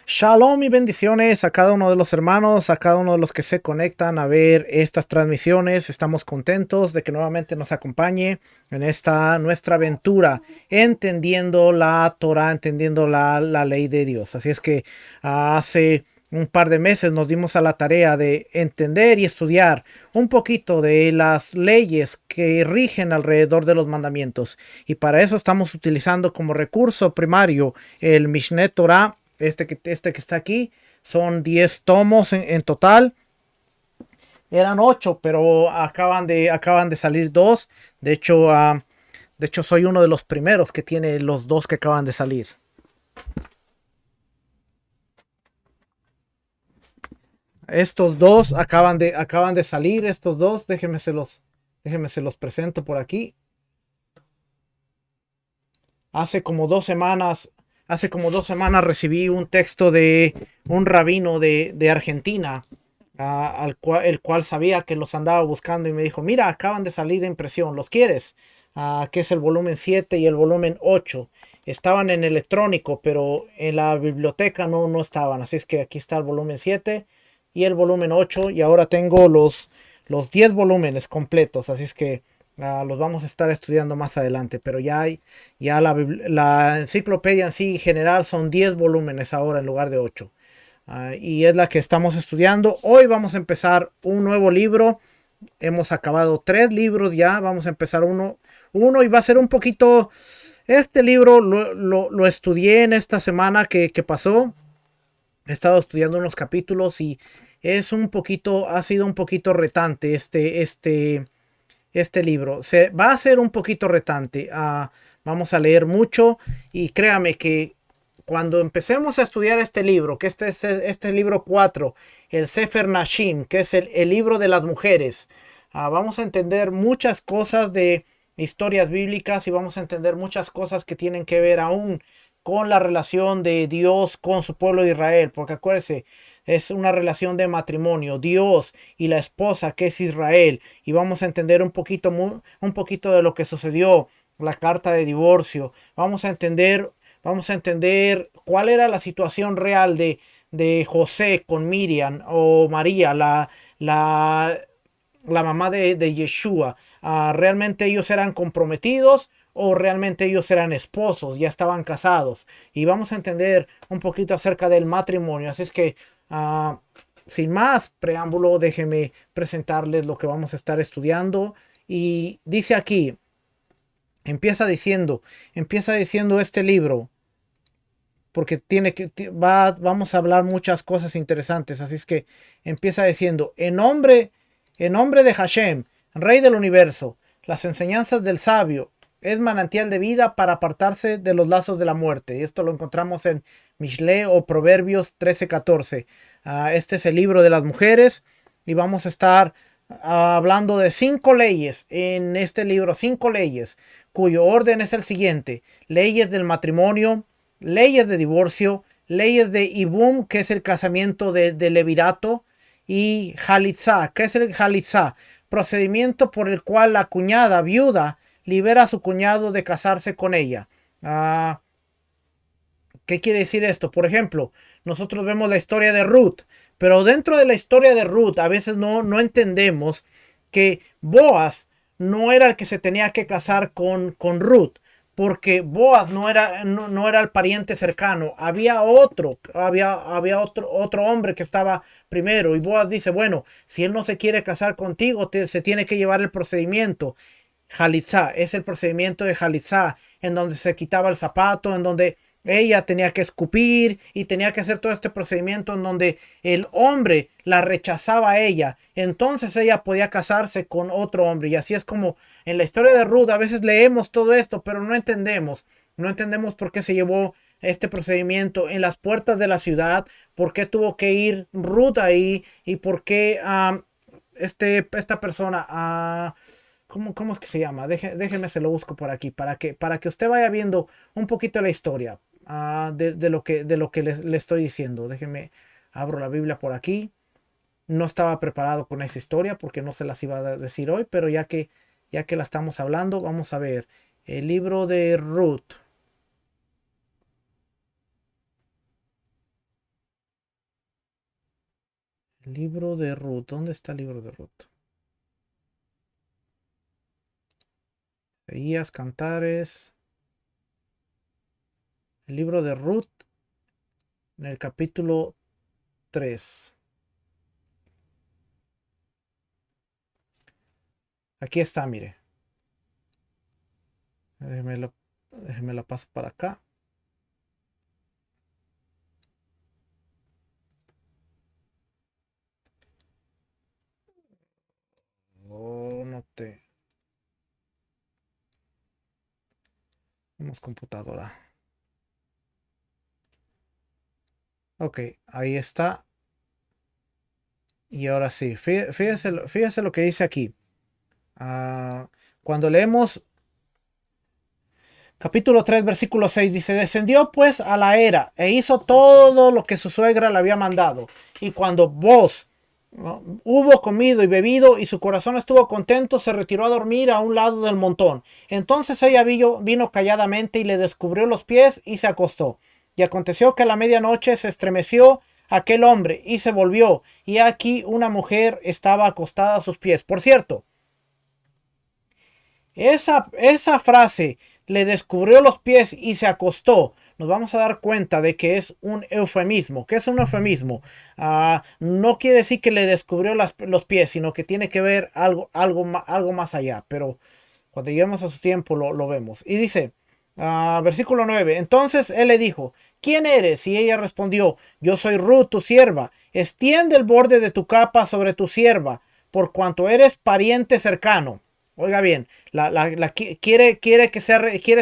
Shalom y bendiciones a cada uno de los hermanos, a cada uno de los que se conectan a ver estas transmisiones. Estamos contentos de que nuevamente nos acompañe en esta nuestra aventura, entendiendo la Torah, entendiendo la ley de Dios. Así es que hace un par de meses nos dimos a la tarea de entender y estudiar un poquito de las leyes que rigen alrededor de los mandamientos. Y para eso estamos utilizando como recurso primario el Mishneh Torah. Este que está aquí son 10 tomos en total. Eran 8, pero acaban de salir 2. De hecho, soy uno de los primeros que tiene los 2 que acaban de salir. Estos dos acaban de salir. Estos dos, déjenme se los presento por aquí. Hace como 2 semanas, hace como 2 semanas recibí un texto de un rabino de Argentina, el cual sabía que los andaba buscando y me dijo, mira, acaban de salir de impresión, ¿los quieres? Que es el volumen 7 y el volumen 8. Estaban en electrónico, pero en la biblioteca no estaban. Así es que aquí está el volumen 7 y el volumen 8 y ahora tengo los 10 volúmenes completos. Así es que los vamos a estar estudiando más adelante, pero ya la enciclopedia en sí general son 10 volúmenes ahora en lugar de 8. Y es la que estamos estudiando. Hoy vamos a empezar un nuevo libro. Hemos acabado 3 libros ya. Vamos a empezar uno y va a ser un poquito... Este libro lo estudié en esta semana que pasó. He estado estudiando unos capítulos y ha sido un poquito retante este libro. Se va a ser un poquito retante. Vamos a leer mucho y créame que cuando empecemos a estudiar este libro, que este libro 4, el Sefer Nashim, que es el libro de las mujeres, vamos a entender muchas cosas de historias bíblicas y vamos a entender muchas cosas que tienen que ver aún con la relación de Dios con su pueblo de Israel, porque acuérdense, es una relación de matrimonio, Dios y la esposa que es Israel, y vamos a entender un poquito de lo que sucedió, la carta de divorcio, vamos a entender cuál era la situación real de José con Miriam o María, la mamá de Yeshua. ¿Realmente ellos eran comprometidos o realmente ellos eran esposos, ya estaban casados? Y vamos a entender un poquito acerca del matrimonio. Así es que, sin más preámbulo, déjenme presentarles lo que vamos a estar estudiando. Y dice aquí, empieza diciendo, empieza diciendo este libro, porque vamos a hablar muchas cosas interesantes. Así es que empieza diciendo, en nombre de Hashem, Rey del universo, las enseñanzas del sabio es manantial de vida para apartarse de los lazos de la muerte. Y esto lo encontramos en Mishle o Proverbios 13:14. Este es el libro de las mujeres y vamos a estar hablando de 5 leyes en este libro, 5 leyes, cuyo orden es el siguiente: leyes del matrimonio, leyes de divorcio, leyes de Ibum, que es el casamiento de levirato, y Halitzá, que es el Halitzá, procedimiento por el cual la cuñada viuda libera a su cuñado de casarse con ella. ¿Qué quiere decir esto? Por ejemplo, nosotros vemos la historia de Ruth, pero dentro de la historia de Ruth a veces no entendemos que Boaz no era el que se tenía que casar con Ruth, porque Boaz no era el pariente cercano, había otro hombre que estaba primero, y Boaz dice, bueno, si él no se quiere casar contigo, se tiene que llevar el procedimiento. Jalizá, es el procedimiento de Jalizá, en donde se quitaba el zapato, en donde ella tenía que escupir y tenía que hacer todo este procedimiento en donde el hombre la rechazaba a ella. Entonces ella podía casarse con otro hombre. Y así es como en la historia de Ruth a veces leemos todo esto, pero no entendemos. No entendemos por qué se llevó este procedimiento en las puertas de la ciudad, por qué tuvo que ir Ruth ahí y por qué esta persona... ¿cómo es que se llama? Déjeme se lo busco por aquí para que usted vaya viendo un poquito la historia de lo que le estoy diciendo. Déjeme, abro la Biblia por aquí. No estaba preparado con esa historia porque no se las iba a decir hoy, pero ya que la estamos hablando, vamos a ver. El libro de Ruth. El libro de Ruth. ¿Dónde está el libro de Ruth? Isaías, Cantares. El libro de Ruth en el capítulo 3. Aquí está, mire. Déjeme la paso para acá. Oh, no te. Tenemos computadora. Ok, ahí está. Y ahora sí, fíjese lo que dice aquí. Cuando leemos capítulo 3, versículo 6, dice, descendió pues a la era e hizo todo lo que su suegra le había mandado. Y cuando vos, ¿no?, hubo comido y bebido y su corazón estuvo contento, se retiró a dormir a un lado del montón. Entonces ella vino calladamente y le descubrió los pies y se acostó. Y aconteció que a la medianoche se estremeció aquel hombre y se volvió. Y aquí una mujer estaba acostada a sus pies. Por cierto, esa frase, le descubrió los pies y se acostó, nos vamos a dar cuenta de que es un eufemismo. ¿Qué es un eufemismo? No quiere decir que le descubrió los pies, sino que tiene que ver algo más allá. Pero cuando lleguemos a su tiempo lo vemos. Y dice, versículo 9, entonces él le dijo, ¿quién eres? Y ella respondió, yo soy Ruth, tu sierva. Extiende el borde de tu capa sobre tu sierva, por cuanto eres pariente cercano. Oiga bien, quiere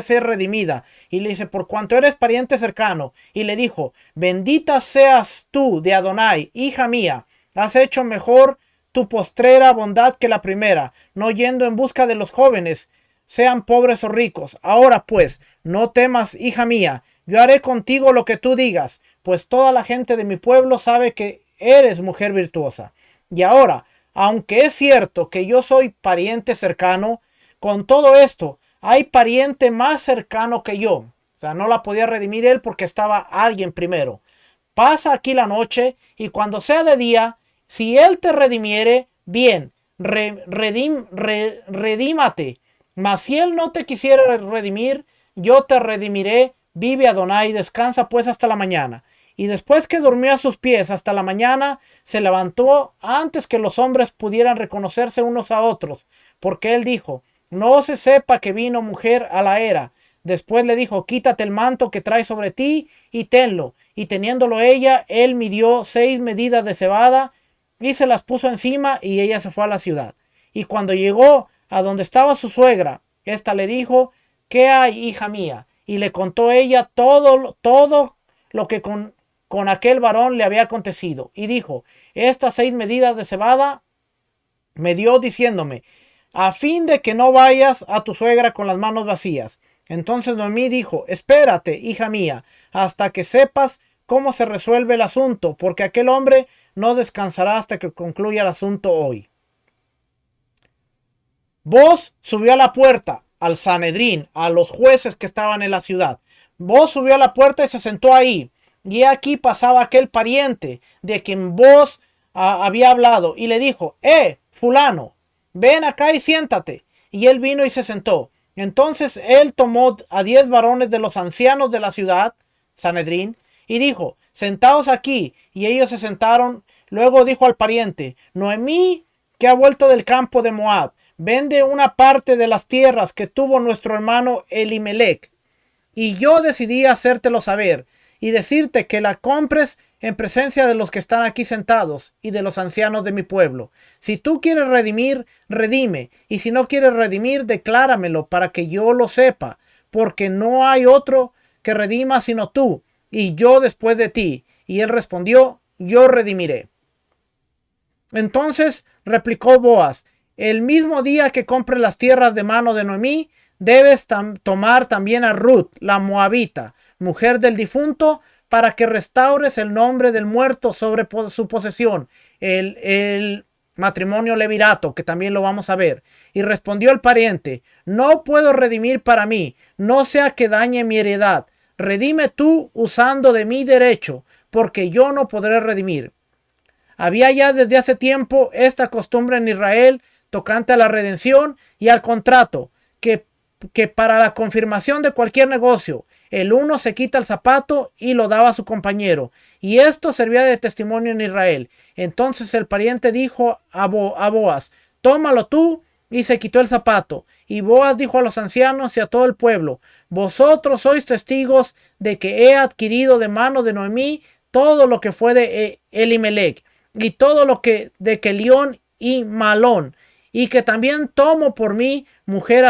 ser redimida. Y le dice, por cuanto eres pariente cercano. Y le dijo, bendita seas tú de Adonai, hija mía. Has hecho mejor tu postrera bondad que la primera, no yendo en busca de los jóvenes, sean pobres o ricos. Ahora pues, no temas, hija mía. Yo haré contigo lo que tú digas, pues toda la gente de mi pueblo sabe que eres mujer virtuosa. Y ahora, aunque es cierto que yo soy pariente cercano, con todo esto, hay pariente más cercano que yo. O sea, no la podía redimir él porque estaba alguien primero. Pasa aquí la noche y cuando sea de día, si él te redimiere, bien, redímate. Mas si él no te quisiera redimir, yo te redimiré. Vive Adonai, descansa pues hasta la mañana. Y después que durmió a sus pies hasta la mañana, se levantó antes que los hombres pudieran reconocerse unos a otros, porque él dijo, no se sepa que vino mujer a la era. Después le dijo, quítate el manto que traes sobre ti y tenlo. Y teniéndolo ella, él midió 6 medidas de cebada y se las puso encima y ella se fue a la ciudad. Y cuando llegó a donde estaba su suegra, ésta le dijo, ¿qué hay, hija mía? Y le contó ella todo lo que con aquel varón le había acontecido. Y dijo, estas 6 medidas de cebada me dio diciéndome, a fin de que no vayas a tu suegra con las manos vacías. Entonces Noemí dijo, espérate, hija mía, hasta que sepas cómo se resuelve el asunto, porque aquel hombre no descansará hasta que concluya el asunto hoy. Vos subió a la puerta al Sanedrín, a los jueces que estaban en la ciudad. Vos subió a la puerta y se sentó ahí. Y aquí pasaba aquel pariente de quien vos había hablado y le dijo, fulano, ven acá y siéntate. Y él vino y se sentó. Entonces él tomó a 10 varones de los ancianos de la ciudad, Sanedrín, y dijo, sentaos aquí. Y ellos se sentaron. Luego dijo al pariente, Noemí, que ha vuelto del campo de Moab, vende una parte de las tierras que tuvo nuestro hermano Elimelech. Y yo decidí hacértelo saber y decirte que la compres en presencia de los que están aquí sentados y de los ancianos de mi pueblo. Si tú quieres redimir, redime. Y si no quieres redimir, decláramelo para que yo lo sepa. Porque no hay otro que redima sino tú, y yo después de ti. Y él respondió, yo redimiré. Entonces replicó Boaz, el mismo día que compres las tierras de mano de Noemí, debes tomar también a Ruth, la moabita, mujer del difunto, para que restaures el nombre del muerto sobre su posesión, el matrimonio levirato, que también lo vamos a ver. Y respondió el pariente, no puedo redimir para mí, no sea que dañe mi heredad. Redime tú usando de mi derecho, porque yo no podré redimir. Había ya desde hace tiempo esta costumbre en Israel tocante a la redención y al contrato, que para la confirmación de cualquier negocio, el uno se quita el zapato y lo daba a su compañero, y esto servía de testimonio en Israel. Entonces el pariente dijo a Boaz, tómalo tú, y se quitó el zapato. Y Boaz dijo a los ancianos y a todo el pueblo, vosotros sois testigos de que he adquirido de mano de Noemí todo lo que fue de Elimelech, y todo lo que de Kelión y Malón, y que también tomo por mi mujer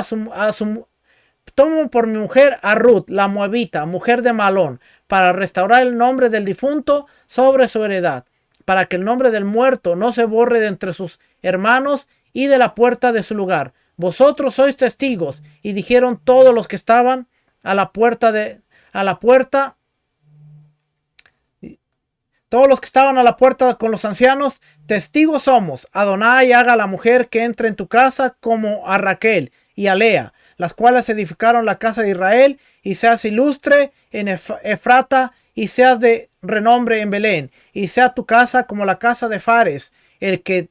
tomo por mi mujer a Ruth, la moabita, mujer de Malón, para restaurar el nombre del difunto sobre su heredad, para que el nombre del muerto no se borre de entre sus hermanos y de la puerta de su lugar. Vosotros sois testigos. Y dijeron todos los que estaban a la puerta todos los que estaban a la puerta con los ancianos, testigos somos. Adonai haga a la mujer que entre en tu casa como a Raquel y a Lea, las cuales edificaron la casa de Israel, y seas ilustre en Efrata, y seas de renombre en Belén, y sea tu casa como la casa de Fares, el que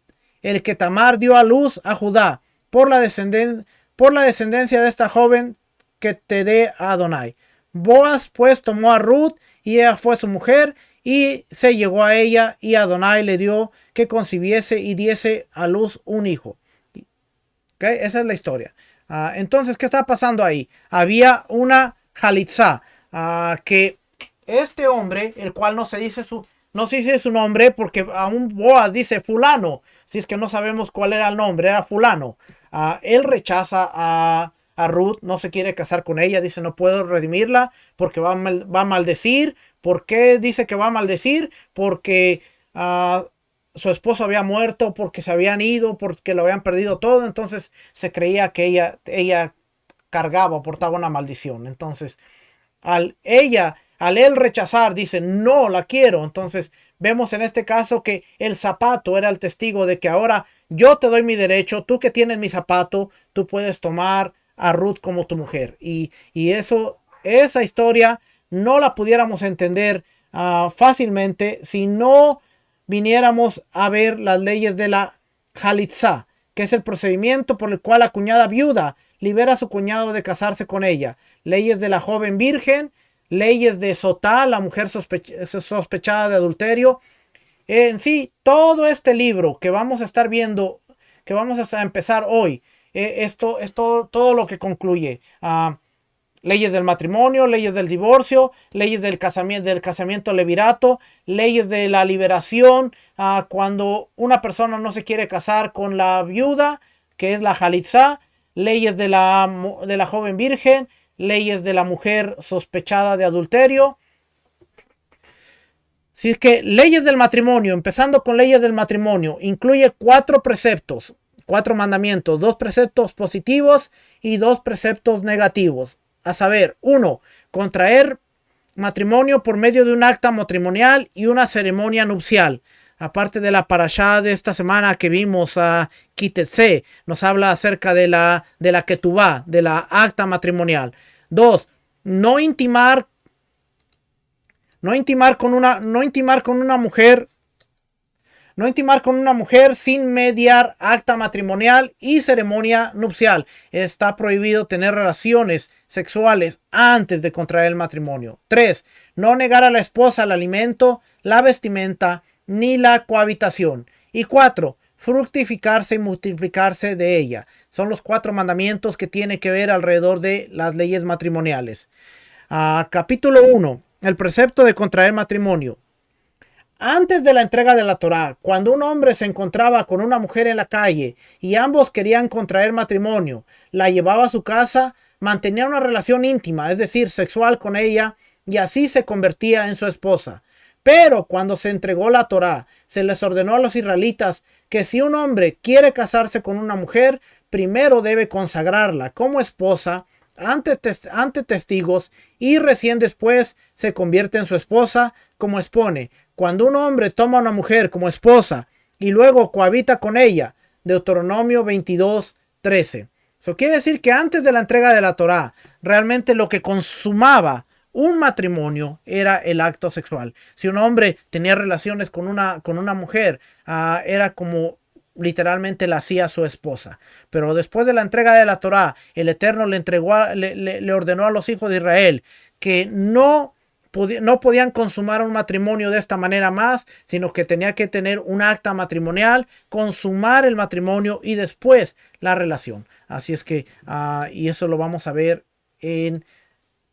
Tamar dio a luz a Judá, por la descendencia de esta joven que te dé a Adonai. Boaz pues tomó a Ruth, y ella fue su mujer, y se llegó a ella, y Adonai le dio que concibiese y diese a luz un hijo. ¿Okay? Esa es la historia. Entonces, ¿qué está pasando ahí? Había una Jalitzá, que este hombre, el cual no se dice su nombre, porque aún Boaz dice fulano, si es que no sabemos cuál era el nombre, era fulano. Él rechaza a Ruth, no se quiere casar con ella, dice no puedo redimirla porque va a maldecir. ¿Por qué dice que va a maldecir? Porque su esposo había muerto, porque se habían ido, porque lo habían perdido todo. Entonces se creía que ella cargaba o portaba una maldición. Entonces al él rechazar, dice no la quiero. Entonces vemos en este caso que el zapato era el testigo de que ahora yo te doy mi derecho, tú que tienes mi zapato, tú puedes tomar a Ruth como tu mujer. Y esa historia no la pudiéramos entender fácilmente si no viniéramos a ver las leyes de la Jalitzá, que es el procedimiento por el cual la cuñada viuda libera a su cuñado de casarse con ella. Leyes de la joven virgen, leyes de Sotá, la mujer sospechada de adulterio. En sí, todo este libro que vamos a estar viendo, que vamos a empezar hoy, esto es todo lo que concluye. Leyes del matrimonio, leyes del divorcio, leyes del casamiento levirato, leyes de la liberación, cuando una persona no se quiere casar con la viuda, que es la Jalitzá, leyes de la joven virgen, leyes de la mujer sospechada de adulterio. Si es que leyes del matrimonio, empezando con leyes del matrimonio, incluye 4 preceptos, 4 mandamientos, 2 preceptos positivos y 2 preceptos negativos. A saber, 1. Contraer matrimonio por medio de un acta matrimonial y una ceremonia nupcial. Aparte de la parashá de esta semana que vimos a Kitetse, nos habla acerca de la ketubá, de la acta matrimonial. 2. No intimar con una mujer sin mediar acta matrimonial y ceremonia nupcial. Está prohibido tener relaciones sexuales antes de contraer el matrimonio. 3. No negar a la esposa el alimento, la vestimenta ni la cohabitación. Y 4. Fructificarse y multiplicarse de ella. Son los 4 mandamientos que tiene que ver alrededor de las leyes matrimoniales. Capítulo 1. El precepto de contraer matrimonio. Antes de la entrega de la Torá, cuando un hombre se encontraba con una mujer en la calle y ambos querían contraer matrimonio, la llevaba a su casa, mantenía una relación íntima, es decir, sexual con ella, y así se convertía en su esposa. Pero cuando se entregó la Torá, se les ordenó a los israelitas que si un hombre quiere casarse con una mujer, primero debe consagrarla como esposa ante testigos y recién después se convierte en su esposa, como expone. Cuando un hombre toma a una mujer como esposa y luego cohabita con ella, Deuteronomio 22:13. Eso quiere decir que antes de la entrega de la Torá, realmente lo que consumaba un matrimonio era el acto sexual. Si un hombre tenía relaciones con una mujer, era como literalmente la hacía su esposa. Pero después de la entrega de la Torá, el Eterno le ordenó a los hijos de Israel que no podían consumar un matrimonio de esta manera más, sino que tenía que tener un acta matrimonial, consumar el matrimonio y después la relación. Así es que, y eso lo vamos a ver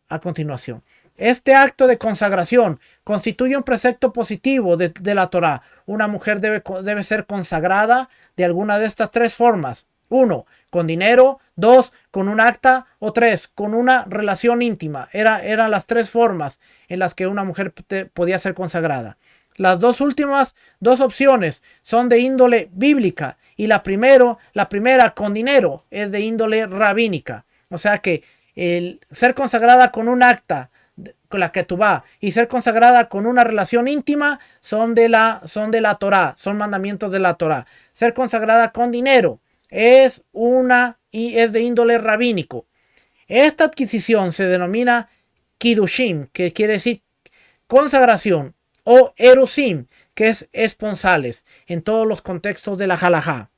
a continuación. Este acto de consagración constituye un precepto positivo de la Torá. Una mujer debe ser consagrada de alguna de estas tres formas. 1. Con dinero. 2. Con un acta. O 3. Con una relación íntima. Eran las tres formas en las que una mujer podía ser consagrada. Las dos últimas dos opciones son de índole bíblica y la primera con dinero es de índole rabínica. O sea que el ser consagrada con un acta, con la que tú vas, y ser consagrada con una relación íntima son de la Torá, son mandamientos de la Torá. Ser consagrada con dinero es de índole rabínico. Esta adquisición se denomina Kiddushim, que quiere decir consagración, o Erusim, que es esponsales, en todos los contextos de la halajá.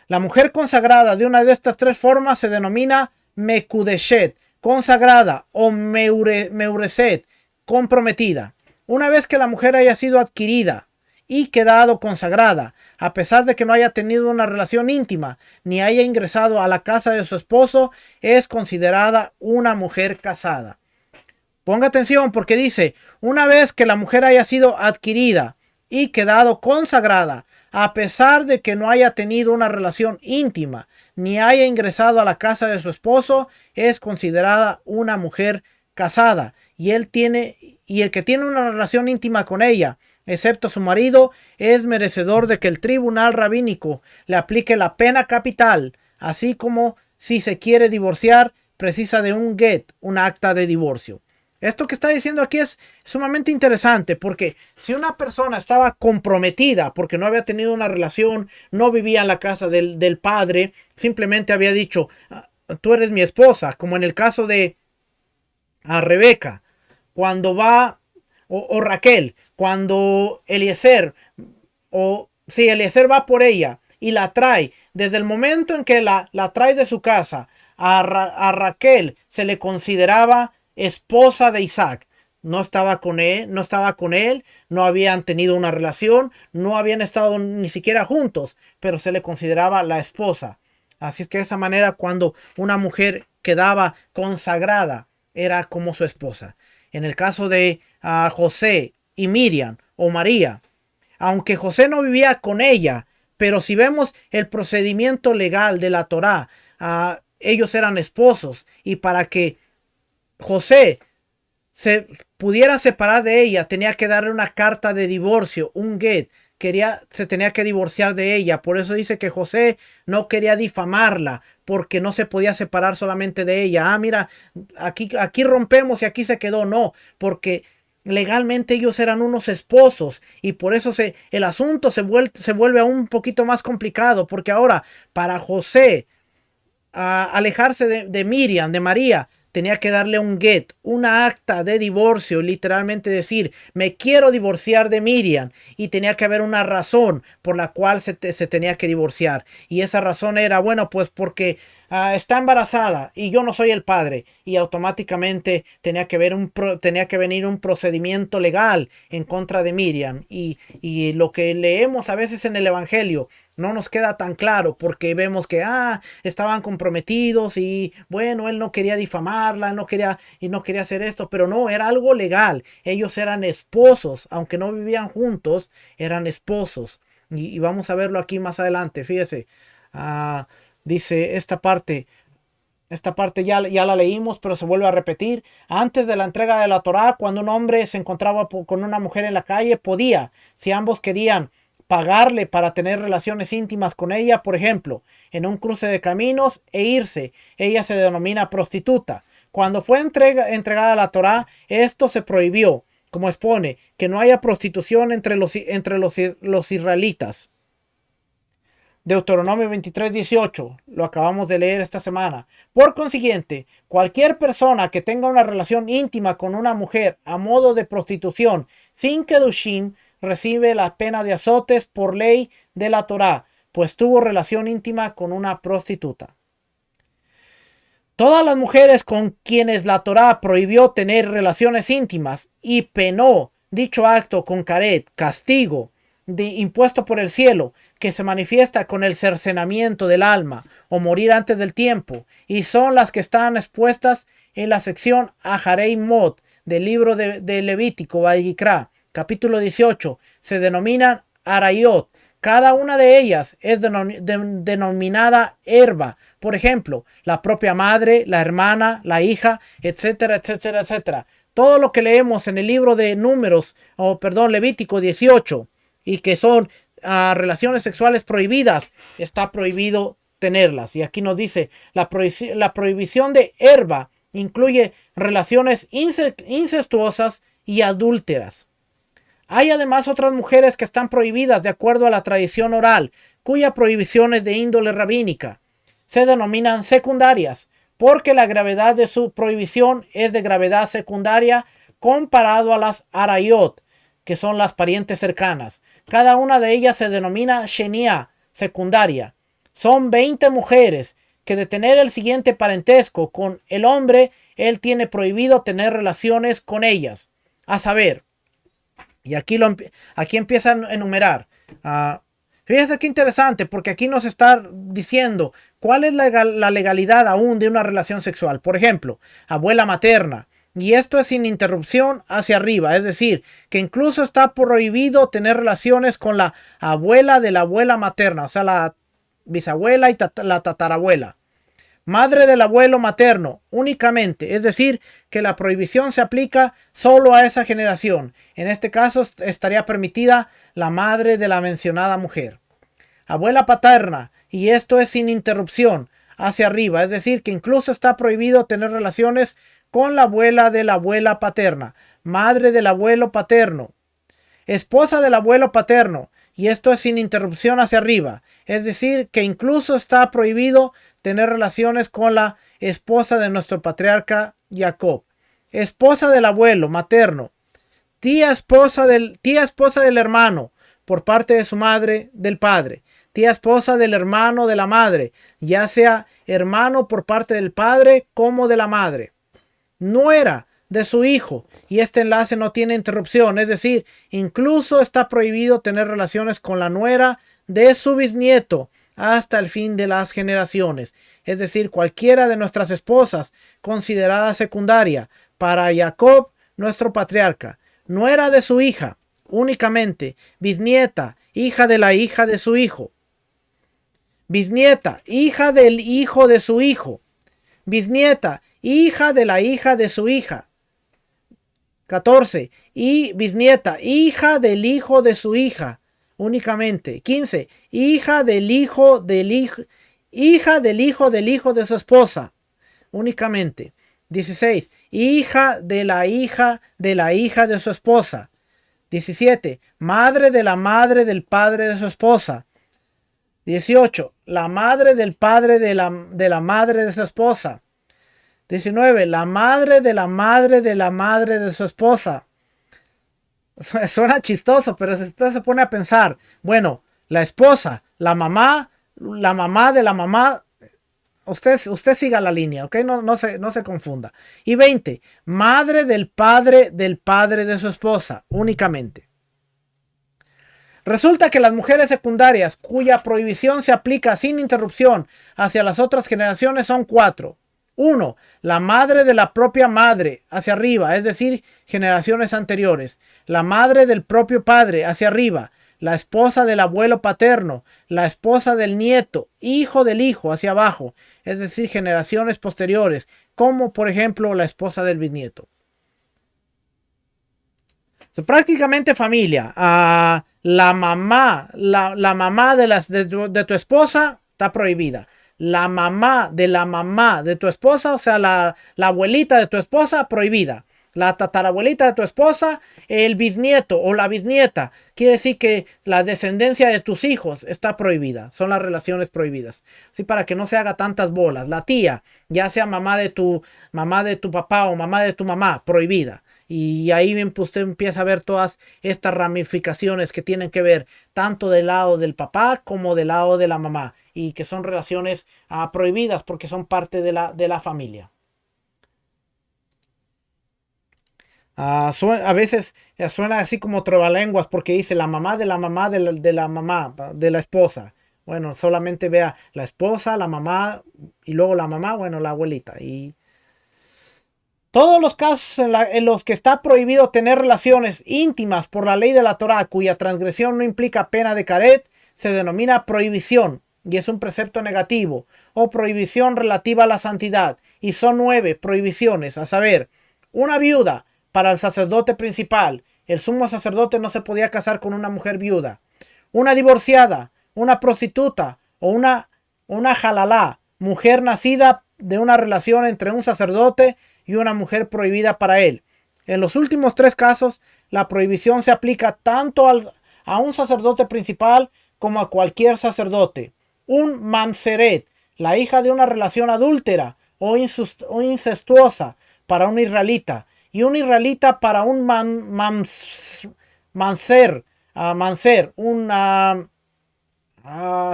La mujer consagrada de una de estas tres formas se denomina Mekudeshet, consagrada, o Meureset, comprometida. Una vez que la mujer haya sido adquirida y quedado consagrada, a pesar de que no haya tenido una relación íntima ni haya ingresado a la casa de su esposo, es considerada una mujer casada. Ponga atención porque dice, una vez que la mujer haya sido adquirida y quedado consagrada, a pesar de que no haya tenido una relación íntima ni haya ingresado a la casa de su esposo, es considerada una mujer casada. Y el que tiene una relación íntima con ella, excepto su marido, es merecedor de que el tribunal rabínico le aplique la pena capital, así como si se quiere divorciar, precisa de un get, un acta de divorcio. Esto que está diciendo aquí es sumamente interesante porque si una persona estaba comprometida porque no había tenido una relación, no vivía en la casa del padre, simplemente había dicho, tú eres mi esposa, como en el caso de Rebeca, cuando va, o Raquel, cuando Eliezer va por ella y la trae, desde el momento en que la trae de su casa, a Raquel se le consideraba esposa de Isaac. No estaba con él, no habían tenido una relación, no habían estado ni siquiera juntos, pero se le consideraba la esposa. Así es que de esa manera, cuando una mujer quedaba consagrada, era como su esposa. En el caso de José y Miriam o María, aunque José no vivía con ella, pero si vemos el procedimiento legal de la Torá, ellos eran esposos, y para que José se pudiera separar de ella, tenía que darle una carta de divorcio, un get. Se tenía que divorciar de ella. Por eso dice que José no quería difamarla, porque no se podía separar solamente de ella. Mira, aquí rompemos y aquí se quedó. No, porque legalmente ellos eran unos esposos, y por eso el asunto se vuelve aún un poquito más complicado, porque ahora para José alejarse de Miriam, de María, tenía que darle un get, una acta de divorcio, literalmente decir, me quiero divorciar de Miriam, y tenía que haber una razón por la cual se tenía que divorciar, y esa razón era, bueno, pues porque está embarazada y yo no soy el padre, y automáticamente tenía que venir un procedimiento legal en contra de Miriam, y lo que leemos a veces en el Evangelio no nos queda tan claro, porque vemos que estaban comprometidos y bueno, él no quería difamarla, no quería hacer esto, pero no, era algo legal. Ellos eran esposos, aunque no vivían juntos, eran esposos. Y vamos a verlo aquí más adelante, fíjese. Dice esta parte ya la leímos, pero se vuelve a repetir. Antes de la entrega de la Torá, cuando un hombre se encontraba con una mujer en la calle, podía, si ambos querían, pagarle para tener relaciones íntimas con ella, por ejemplo, en un cruce de caminos, e irse. Ella se denomina prostituta. Cuando fue entregada la Torá, esto se prohibió, como expone, que no haya prostitución entre los israelitas. Deuteronomio 23:18, lo acabamos de leer esta semana. Por consiguiente, cualquier persona que tenga una relación íntima con una mujer a modo de prostitución sin kedushim recibe la pena de azotes por ley de la Torá, pues tuvo relación íntima con una prostituta. Todas las mujeres con quienes la Torá prohibió tener relaciones íntimas y penó dicho acto con caret, castigo impuesto por el cielo, que se manifiesta con el cercenamiento del alma o morir antes del tiempo, y son las que están expuestas en la sección Aharei Mod del libro de Levítico, Vayikra, capítulo 18, se denominan Arayot. Cada una de ellas es denominada herba. Por ejemplo, la propia madre, la hermana, la hija, etcétera, etcétera, etcétera. Todo lo que leemos en el libro de Levítico 18, y que son relaciones sexuales prohibidas, está prohibido tenerlas. Y aquí nos dice, la prohibición de herba incluye relaciones incestuosas y adúlteras. Hay además otras mujeres que están prohibidas de acuerdo a la tradición oral, cuya prohibición es de índole rabínica. Se denominan secundarias, porque la gravedad de su prohibición es de gravedad secundaria comparado a las arayot, que son las parientes cercanas. Cada una de ellas se denomina shenia, secundaria. Son 20 mujeres que de tener el siguiente parentesco con el hombre, él tiene prohibido tener relaciones con ellas. A saber, y aquí empieza a enumerar. Fíjense qué interesante, porque aquí nos está diciendo cuál es la legalidad aún de una relación sexual. Por ejemplo, abuela materna. Y esto es sin interrupción hacia arriba. Es decir, que incluso está prohibido tener relaciones con la abuela de la abuela materna. O sea, la bisabuela y la tatarabuela. Madre del abuelo materno, únicamente. Es decir, que la prohibición se aplica solo a esa generación. En este caso estaría permitida la madre de la mencionada mujer. Abuela paterna, y esto es sin interrupción hacia arriba. Es decir, que incluso está prohibido tener relaciones con la abuela de la abuela paterna. Madre del abuelo paterno. Esposa del abuelo paterno, y esto es sin interrupción hacia arriba. Es decir, que incluso está prohibido tener relaciones con la esposa de nuestro patriarca Jacob. Esposa del abuelo materno. Tía esposa del hermano por parte de su madre del padre. Tía esposa del hermano de la madre, ya sea hermano por parte del padre como de la madre. Nuera de su hijo, y este enlace no tiene interrupción, es decir, incluso está prohibido tener relaciones con la nuera de su bisnieto hasta el fin de las generaciones. Es decir, cualquiera de nuestras esposas considerada secundaria para Jacob, nuestro patriarca. Nuera de su hija, únicamente. Bisnieta, hija de la hija de su hijo. Bisnieta, hija del hijo de su hijo. Bisnieta, hija de la hija de su hija. 14. Y bisnieta, hija del hijo de su hija. Únicamente. 15. Hija del hijo del hijo. Hija del hijo del hijo de su esposa. Únicamente. 16. Hija de la hija de su esposa. 17. Madre de la madre del padre de su esposa. 18. La madre del padre de la madre de su esposa. 19. La madre de la madre de la madre de su esposa. Suena chistoso, pero si usted se pone a pensar, bueno, la esposa, la mamá de la mamá, usted siga la línea, ¿ok? No se confunda. Y 20. Madre del padre de su esposa, únicamente. Resulta que las mujeres secundarias cuya prohibición se aplica sin interrupción hacia las otras generaciones son 4. 1. La madre de la propia madre hacia arriba, es decir, generaciones anteriores. La madre del propio padre hacia arriba. La esposa del abuelo paterno. La esposa del nieto, hijo del hijo hacia abajo, es decir, generaciones posteriores, como por ejemplo la esposa del bisnieto. Prácticamente familia. La mamá de tu esposa está prohibida. La mamá de tu esposa, o sea, la abuelita de tu esposa, prohibida. la tatarabuelita de tu esposa, el bisnieto o la bisnieta. Quiere decir que la descendencia de tus hijos está prohibida. Son las relaciones prohibidas. Así para que no se haga tantas bolas. La tía, ya sea mamá de tu papá o mamá de tu mamá, prohibida. Y ahí usted empieza a ver todas estas ramificaciones que tienen que ver tanto del lado del papá como del lado de la mamá. Y que son relaciones prohibidas porque son parte de la familia. A veces suena así como trabalenguas porque dice la mamá de la mamá de la mamá de la esposa. Bueno, solamente vea la esposa, la mamá y luego la mamá, bueno, la abuelita. Y todos los casos en los que está prohibido tener relaciones íntimas por la ley de la Torá, cuya transgresión no implica pena de caret, se denomina prohibición y es un precepto negativo o prohibición relativa a la santidad. Y son 9 prohibiciones, a saber, una viuda para el sacerdote principal. El sumo sacerdote no se podía casar con una mujer viuda. Una divorciada, una prostituta o una jalalá, mujer nacida de una relación entre un sacerdote y una mujer prohibida para él. En los últimos 3 casos, la prohibición se aplica tanto a un sacerdote principal como a cualquier sacerdote. Un mamseret, la hija de una relación adúltera o incestuosa para un israelita, y un israelita para un manser,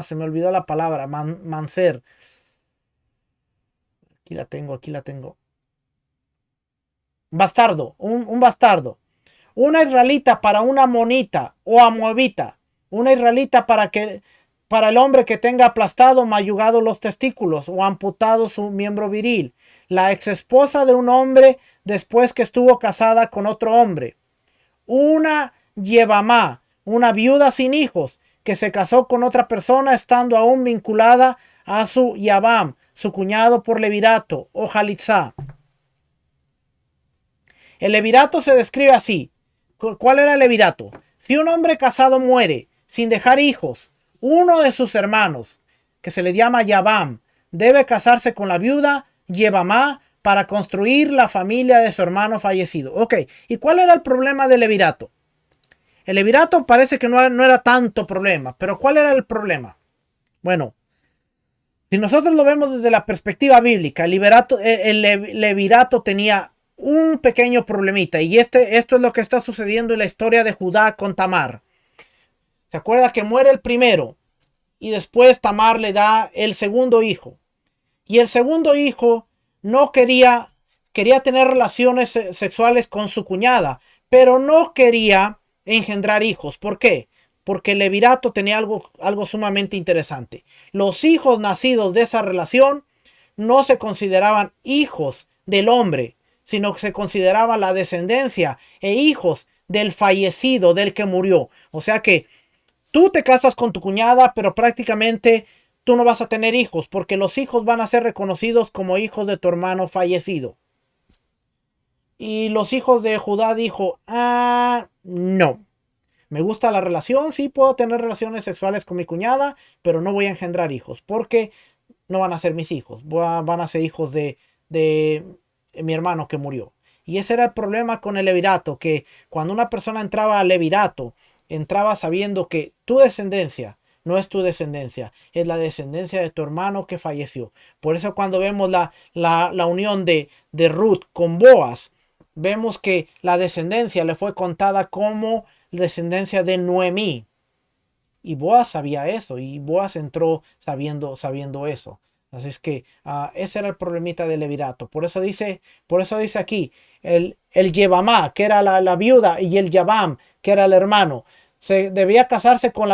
se me olvidó la palabra, manser. Aquí la tengo. Bastardo, un bastardo. Una israelita para una monita o amoabita. Una israelita para el hombre que tenga aplastado, mayugado los testículos o amputado su miembro viril. La ex esposa de un hombre después que estuvo casada con otro hombre. Una yevamá, una viuda sin hijos, que se casó con otra persona estando aún vinculada a su yavam, su cuñado por levirato o jalitzá. El levirato se describe así. ¿Cuál era el levirato? Si un hombre casado muere sin dejar hijos, uno de sus hermanos, que se le llama yavam, debe casarse con la viuda yevamá para construir la familia de su hermano fallecido. Ok, ¿y cuál era el problema del levirato? El levirato parece que no era tanto problema, pero ¿cuál era el problema? Bueno, si nosotros lo vemos desde la perspectiva bíblica, el levirato tenía un pequeño problemita, y esto es lo que está sucediendo en la historia de Judá con Tamar. ¿Se acuerda que muere el primero y después Tamar le da el segundo hijo? Y el segundo hijo no quería tener relaciones sexuales con su cuñada, pero no quería engendrar hijos. ¿Por qué? Porque el levirato tenía algo sumamente interesante. Los hijos nacidos de esa relación no se consideraban hijos del hombre, sino que se consideraba la descendencia e hijos del fallecido, del que murió. O sea que tú te casas con tu cuñada, pero prácticamente tú no vas a tener hijos, porque los hijos van a ser reconocidos como hijos de tu hermano fallecido. Y los hijos de Judá dijo, no. Me gusta la relación, sí puedo tener relaciones sexuales con mi cuñada, pero no voy a engendrar hijos, porque no van a ser mis hijos, van a ser hijos de mi hermano que murió. Y ese era el problema con el levirato, que cuando una persona entraba al levirato, entraba sabiendo que tu descendencia no es tu descendencia, es la descendencia de tu hermano que falleció. Por eso cuando vemos la unión de Ruth con Boaz, vemos que la descendencia le fue contada como descendencia de Noemí. Y Boaz sabía eso, y Boaz entró sabiendo eso. Así es que ese era el problemita del levirato. Por eso dice aquí, el Yevamá, que era la viuda, y el Yavam, que era el hermano. Debía casarse con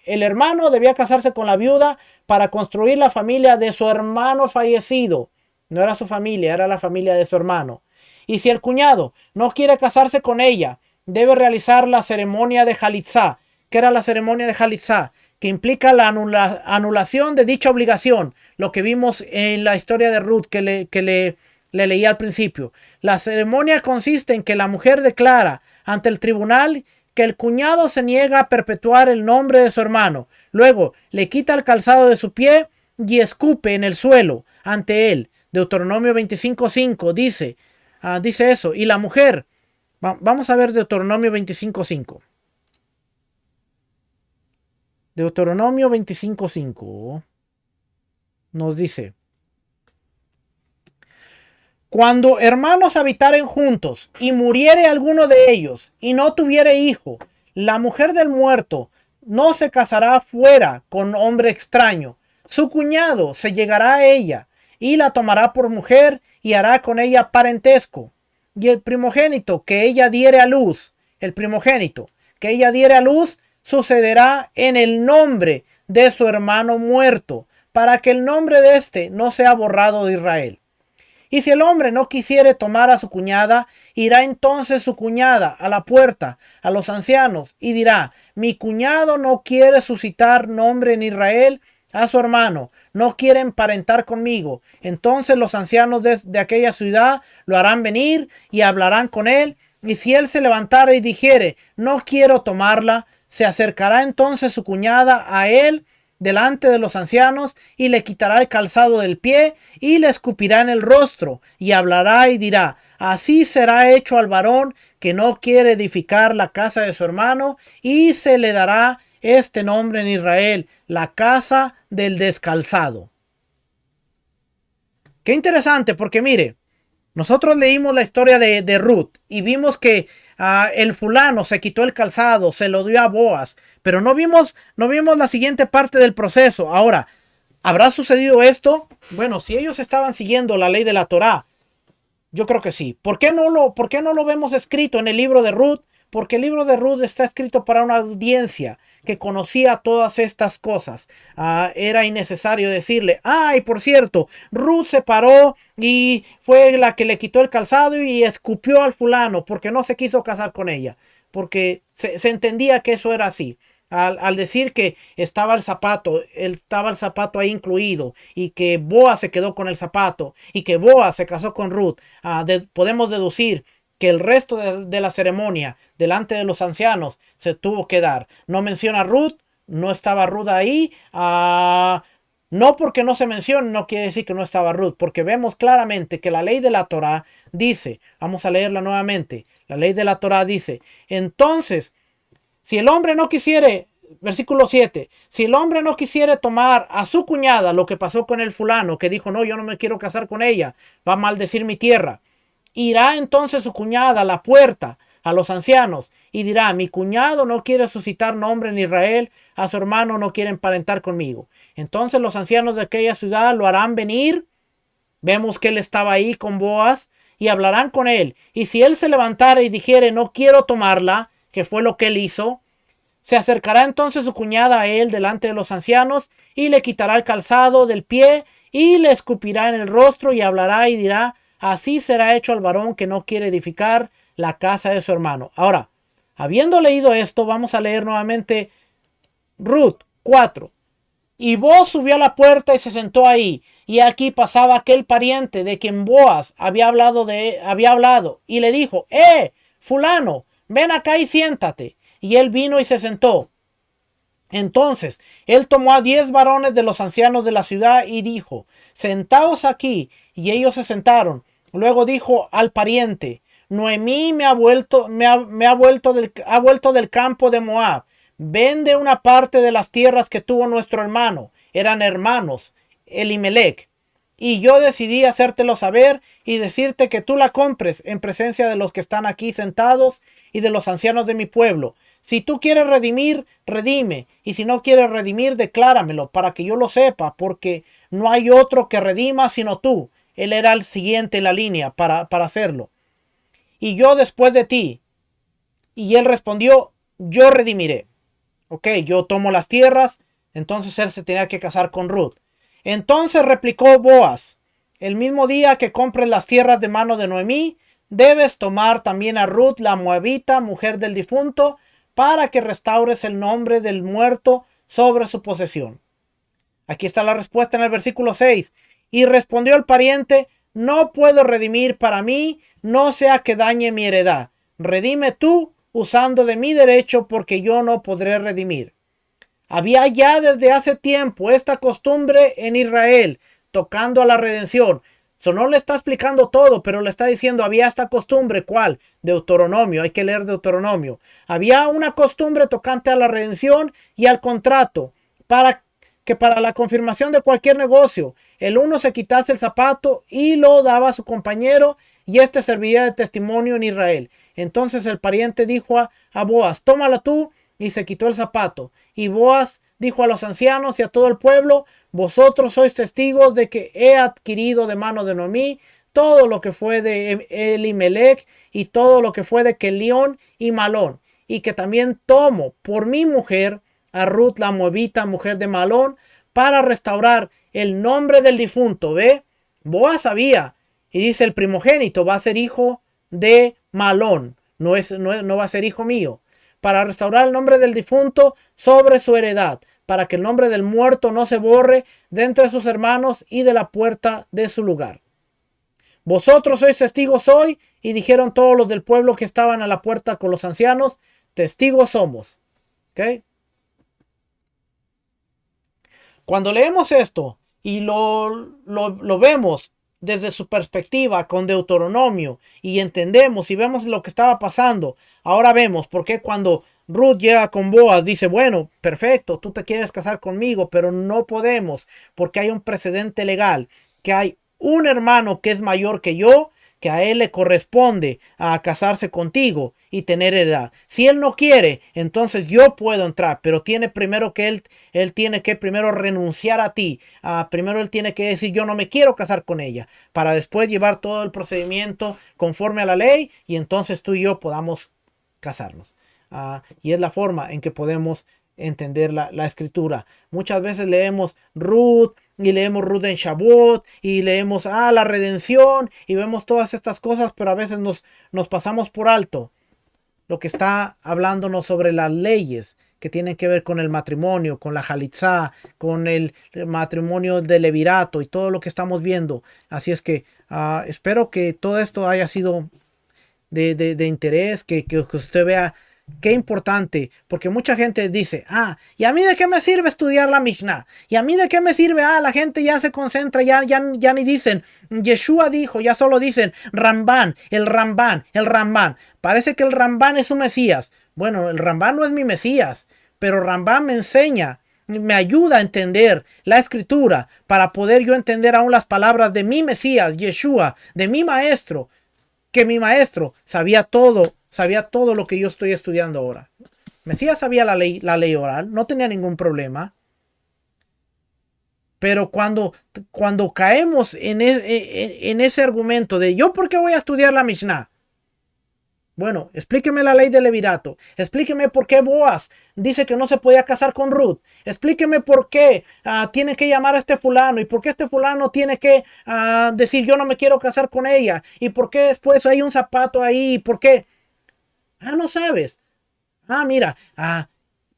el hermano debía casarse con la viuda para construir la familia de su hermano fallecido. No era su familia, era la familia de su hermano. Y si el cuñado no quiere casarse con ella, debe realizar la ceremonia de Jalitzá. ¿Qué era la ceremonia de Jalitzá? Que implica la anulación de dicha obligación. Lo que vimos en la historia de Ruth que le leí al principio. La ceremonia consiste en que la mujer declara ante el tribunal que el cuñado se niega a perpetuar el nombre de su hermano. Luego le quita el calzado de su pie y escupe en el suelo ante él. Deuteronomio 25:5 dice: dice eso. Y la mujer, vamos a ver Deuteronomio 25:5. Deuteronomio 25:5 nos dice: cuando hermanos habitaren juntos y muriere alguno de ellos y no tuviere hijo, la mujer del muerto no se casará fuera con hombre extraño. Su cuñado se llegará a ella y la tomará por mujer y hará con ella parentesco. Y el primogénito que ella diere a luz, sucederá en el nombre de su hermano muerto, para que el nombre de éste no sea borrado de Israel. Y si el hombre no quisiere tomar a su cuñada, irá entonces su cuñada a la puerta, a los ancianos, y dirá: mi cuñado no quiere suscitar nombre en Israel a su hermano, no quiere emparentar conmigo. Entonces los ancianos de aquella ciudad lo harán venir y hablarán con él. Y si él se levantara y dijere: no quiero tomarla, se acercará entonces su cuñada a él delante de los ancianos y le quitará el calzado del pie y le escupirá en el rostro y hablará y dirá: así será hecho al varón que no quiere edificar la casa de su hermano, y se le dará este nombre en Israel: la casa del descalzado. Qué interesante, porque mire, nosotros leímos la historia de Ruth y vimos que el fulano se quitó el calzado, se lo dio a Boaz, pero no vimos la siguiente parte del proceso. Ahora, ¿habrá sucedido esto? Bueno, si ellos estaban siguiendo la ley de la Torá, yo creo que sí. ¿Por qué no lo vemos escrito en el libro de Ruth? Porque el libro de Ruth está escrito para una audiencia que conocía todas estas cosas. Era innecesario decirle: y por cierto, Ruth se paró y fue la que le quitó el calzado y escupió al fulano porque no se quiso casar con ella. Porque se entendía que eso era así. Al decir que estaba el zapato ahí incluido, y que Boaz se quedó con el zapato, y que Boaz se casó con Ruth, podemos deducir que el resto de la ceremonia delante de los ancianos se tuvo que dar. No menciona a Ruth, no estaba Ruth ahí. No porque no se mencione no quiere decir que no estaba Ruth, porque vemos claramente que la ley de la Torá dice, vamos a leerla nuevamente, la ley de la Torá dice: entonces, si el hombre no quisiere, versículo 7, si el hombre no quisiere tomar a su cuñada, lo que pasó con el fulano que dijo: no, yo no me quiero casar con ella, va a maldecir mi tierra, irá entonces su cuñada a la puerta, a los ancianos, y dirá: mi cuñado no quiere suscitar nombre en Israel, a su hermano no quiere emparentar conmigo. Entonces los ancianos de aquella ciudad lo harán venir. Vemos que él estaba ahí con Boaz, y hablarán con él. Y si él se levantara y dijere: no quiero tomarla, que fue lo que él hizo, se acercará entonces su cuñada a él delante de los ancianos y le quitará el calzado del pie y le escupirá en el rostro y hablará y dirá: así será hecho al varón que no quiere edificar la casa de su hermano. Ahora, habiendo leído esto, vamos a leer nuevamente Ruth 4. Y Boaz subió a la puerta y se sentó ahí, y aquí pasaba aquel pariente de quien Boaz había hablado, y le dijo: fulano, ven acá y siéntate. Y él vino y se sentó. Entonces él tomó a 10 varones de los ancianos de la ciudad y dijo: sentaos aquí. Y ellos se sentaron. Luego dijo al pariente: Noemí ha vuelto del campo de Moab. Vende una parte de las tierras que tuvo nuestro hermano. Eran hermanos, Elimelech. Y yo decidí hacértelo saber y decirte que tú la compres en presencia de los que están aquí sentados y de los ancianos de mi pueblo. Si tú quieres redimir, redime. Y si no quieres redimir, decláramelo para que yo lo sepa, porque no hay otro que redima sino tú. Él era el siguiente en la línea para hacerlo. Y yo después de ti. Y él respondió: yo redimiré. Ok, yo tomo las tierras. Entonces él se tenía que casar con Ruth. Entonces replicó Boaz: el mismo día que compres las tierras de mano de Noemí, debes tomar también a Ruth la moabita, mujer del difunto, para que restaures el nombre del muerto sobre su posesión. Aquí está la respuesta en el versículo 6. Y respondió el pariente: no puedo redimir para mí, no sea que dañe mi heredad. Redime tú usando de mi derecho, porque yo no podré redimir. Había ya desde hace tiempo esta costumbre en Israel, tocando a la redención. So, no le está explicando todo, pero le está diciendo, había esta costumbre, ¿cuál? Deuteronomio, hay que leer Deuteronomio. Había una costumbre tocante a la redención y al contrato, para que para la confirmación de cualquier negocio, el uno se quitase el zapato y lo daba a su compañero, y este serviría de testimonio en Israel. Entonces el pariente dijo a Boaz, tómala tú, y se quitó el zapato. Y Boaz dijo a los ancianos y a todo el pueblo, vosotros sois testigos de que he adquirido de mano de Noemí todo lo que fue de Elimelech y todo lo que fue de Kelión y Malón, y que también tomo por mi mujer a Ruth la moabita, mujer de Malón, para restaurar el nombre del difunto. ¿Ve? Boaz sabía, y dice, el primogénito va a ser hijo de Malón, no va a ser hijo mío, para restaurar el nombre del difunto sobre su heredad, para que el nombre del muerto no se borre de entre sus hermanos y de la puerta de su lugar. Vosotros sois testigos hoy, y dijeron todos los del pueblo que estaban a la puerta con los ancianos, testigos somos. ¿Okay? Cuando leemos esto y lo vemos desde su perspectiva con Deuteronomio y entendemos y vemos lo que estaba pasando, ahora vemos por qué cuando Ruth llega con Boaz dice, bueno, perfecto, tú te quieres casar conmigo, pero no podemos porque hay un precedente legal, que hay un hermano que es mayor que yo, que a él le corresponde a casarse contigo y tener heredad. Si él no quiere, entonces yo puedo entrar, pero tiene primero que él tiene que primero renunciar a ti. Primero él tiene que decir, yo no me quiero casar con ella, para después llevar todo el procedimiento conforme a la ley y entonces tú y yo podamos casarnos. Y es la forma en que podemos entender la escritura. Muchas veces leemos Ruth y leemos Ruth en Shavuot y leemos la redención y vemos todas estas cosas, pero a veces nos pasamos por alto lo que está hablándonos sobre las leyes que tienen que ver con el matrimonio, con la jalitzá, con el matrimonio del levirato y todo lo que estamos viendo. Así es que espero que todo esto haya sido de interés, que usted vea qué importante, porque mucha gente dice, ¿y a mí de qué me sirve estudiar la Mishnah? ¿Y a mí de qué me sirve? La gente ya se concentra, ya ni dicen, Yeshua dijo, ya solo dicen, Ramban, el Ramban, el Ramban. Parece que el Ramban es su Mesías. Bueno, el Ramban no es mi Mesías, pero Ramban me enseña, me ayuda a entender la escritura para poder yo entender aún las palabras de mi Mesías, Yeshua, de mi maestro, que mi maestro sabía todo lo que yo estoy estudiando ahora. Mesías sabía la ley oral, no tenía ningún problema. Pero cuando caemos en ese argumento de yo, ¿por qué voy a estudiar la Mishnah? Bueno, explíqueme la ley del levirato. Explíqueme por qué Boaz dice que no se podía casar con Ruth. Explíqueme por qué tiene que llamar a este fulano y por qué este fulano tiene que decir yo no me quiero casar con ella. Y por qué después hay un zapato ahí. ¿Por qué? No sabes. Mira,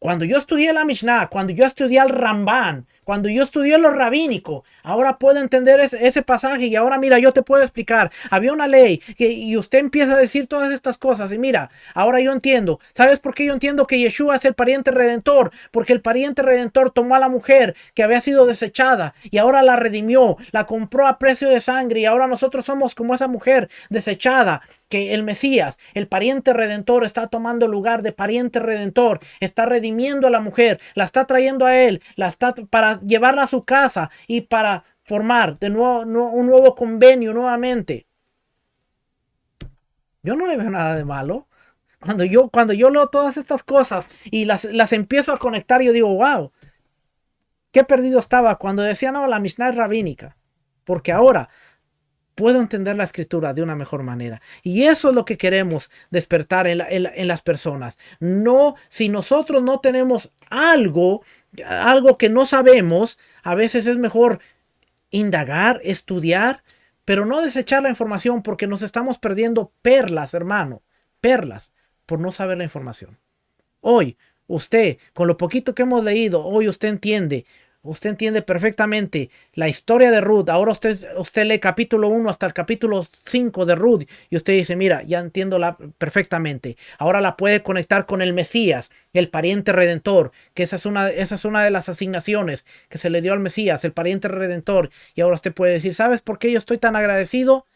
cuando yo estudié la Mishnah, cuando yo estudié el Ramban, cuando yo estudié lo rabínico, ahora puedo entender ese pasaje y ahora mira, yo te puedo explicar. Había una ley y usted empieza a decir todas estas cosas y mira, ahora yo entiendo. ¿Sabes por qué yo entiendo que Yeshua es el pariente redentor? Porque el pariente redentor tomó a la mujer que había sido desechada y ahora la redimió, la compró a precio de sangre y ahora nosotros somos como esa mujer desechada. Que el Mesías, el pariente redentor, está tomando lugar de pariente redentor, está redimiendo a la mujer, la está trayendo a él, para llevarla a su casa y para formar de nuevo un nuevo convenio nuevamente. Yo no le veo nada de malo. Cuando yo leo todas estas cosas y las empiezo a conectar, yo digo, wow, qué perdido estaba cuando decía, no, la Mishnah es rabínica. Porque ahora puedo entender la escritura de una mejor manera. Y eso es lo que queremos despertar en las personas. No, si nosotros no tenemos algo que no sabemos, a veces es mejor indagar, estudiar, pero no desechar la información porque nos estamos perdiendo perlas, hermano. Perlas por no saber la información. Hoy, usted, con lo poquito que hemos leído, hoy usted entiende usted entiende perfectamente la historia de Ruth. Ahora usted lee capítulo 1 hasta el capítulo 5 de Ruth y usted dice, mira, ya entiendo perfectamente. Ahora la puede conectar con el Mesías, el pariente redentor, que esa es una de las asignaciones que se le dio al Mesías, el pariente redentor. Y ahora usted puede decir, ¿sabes por qué yo estoy tan agradecido?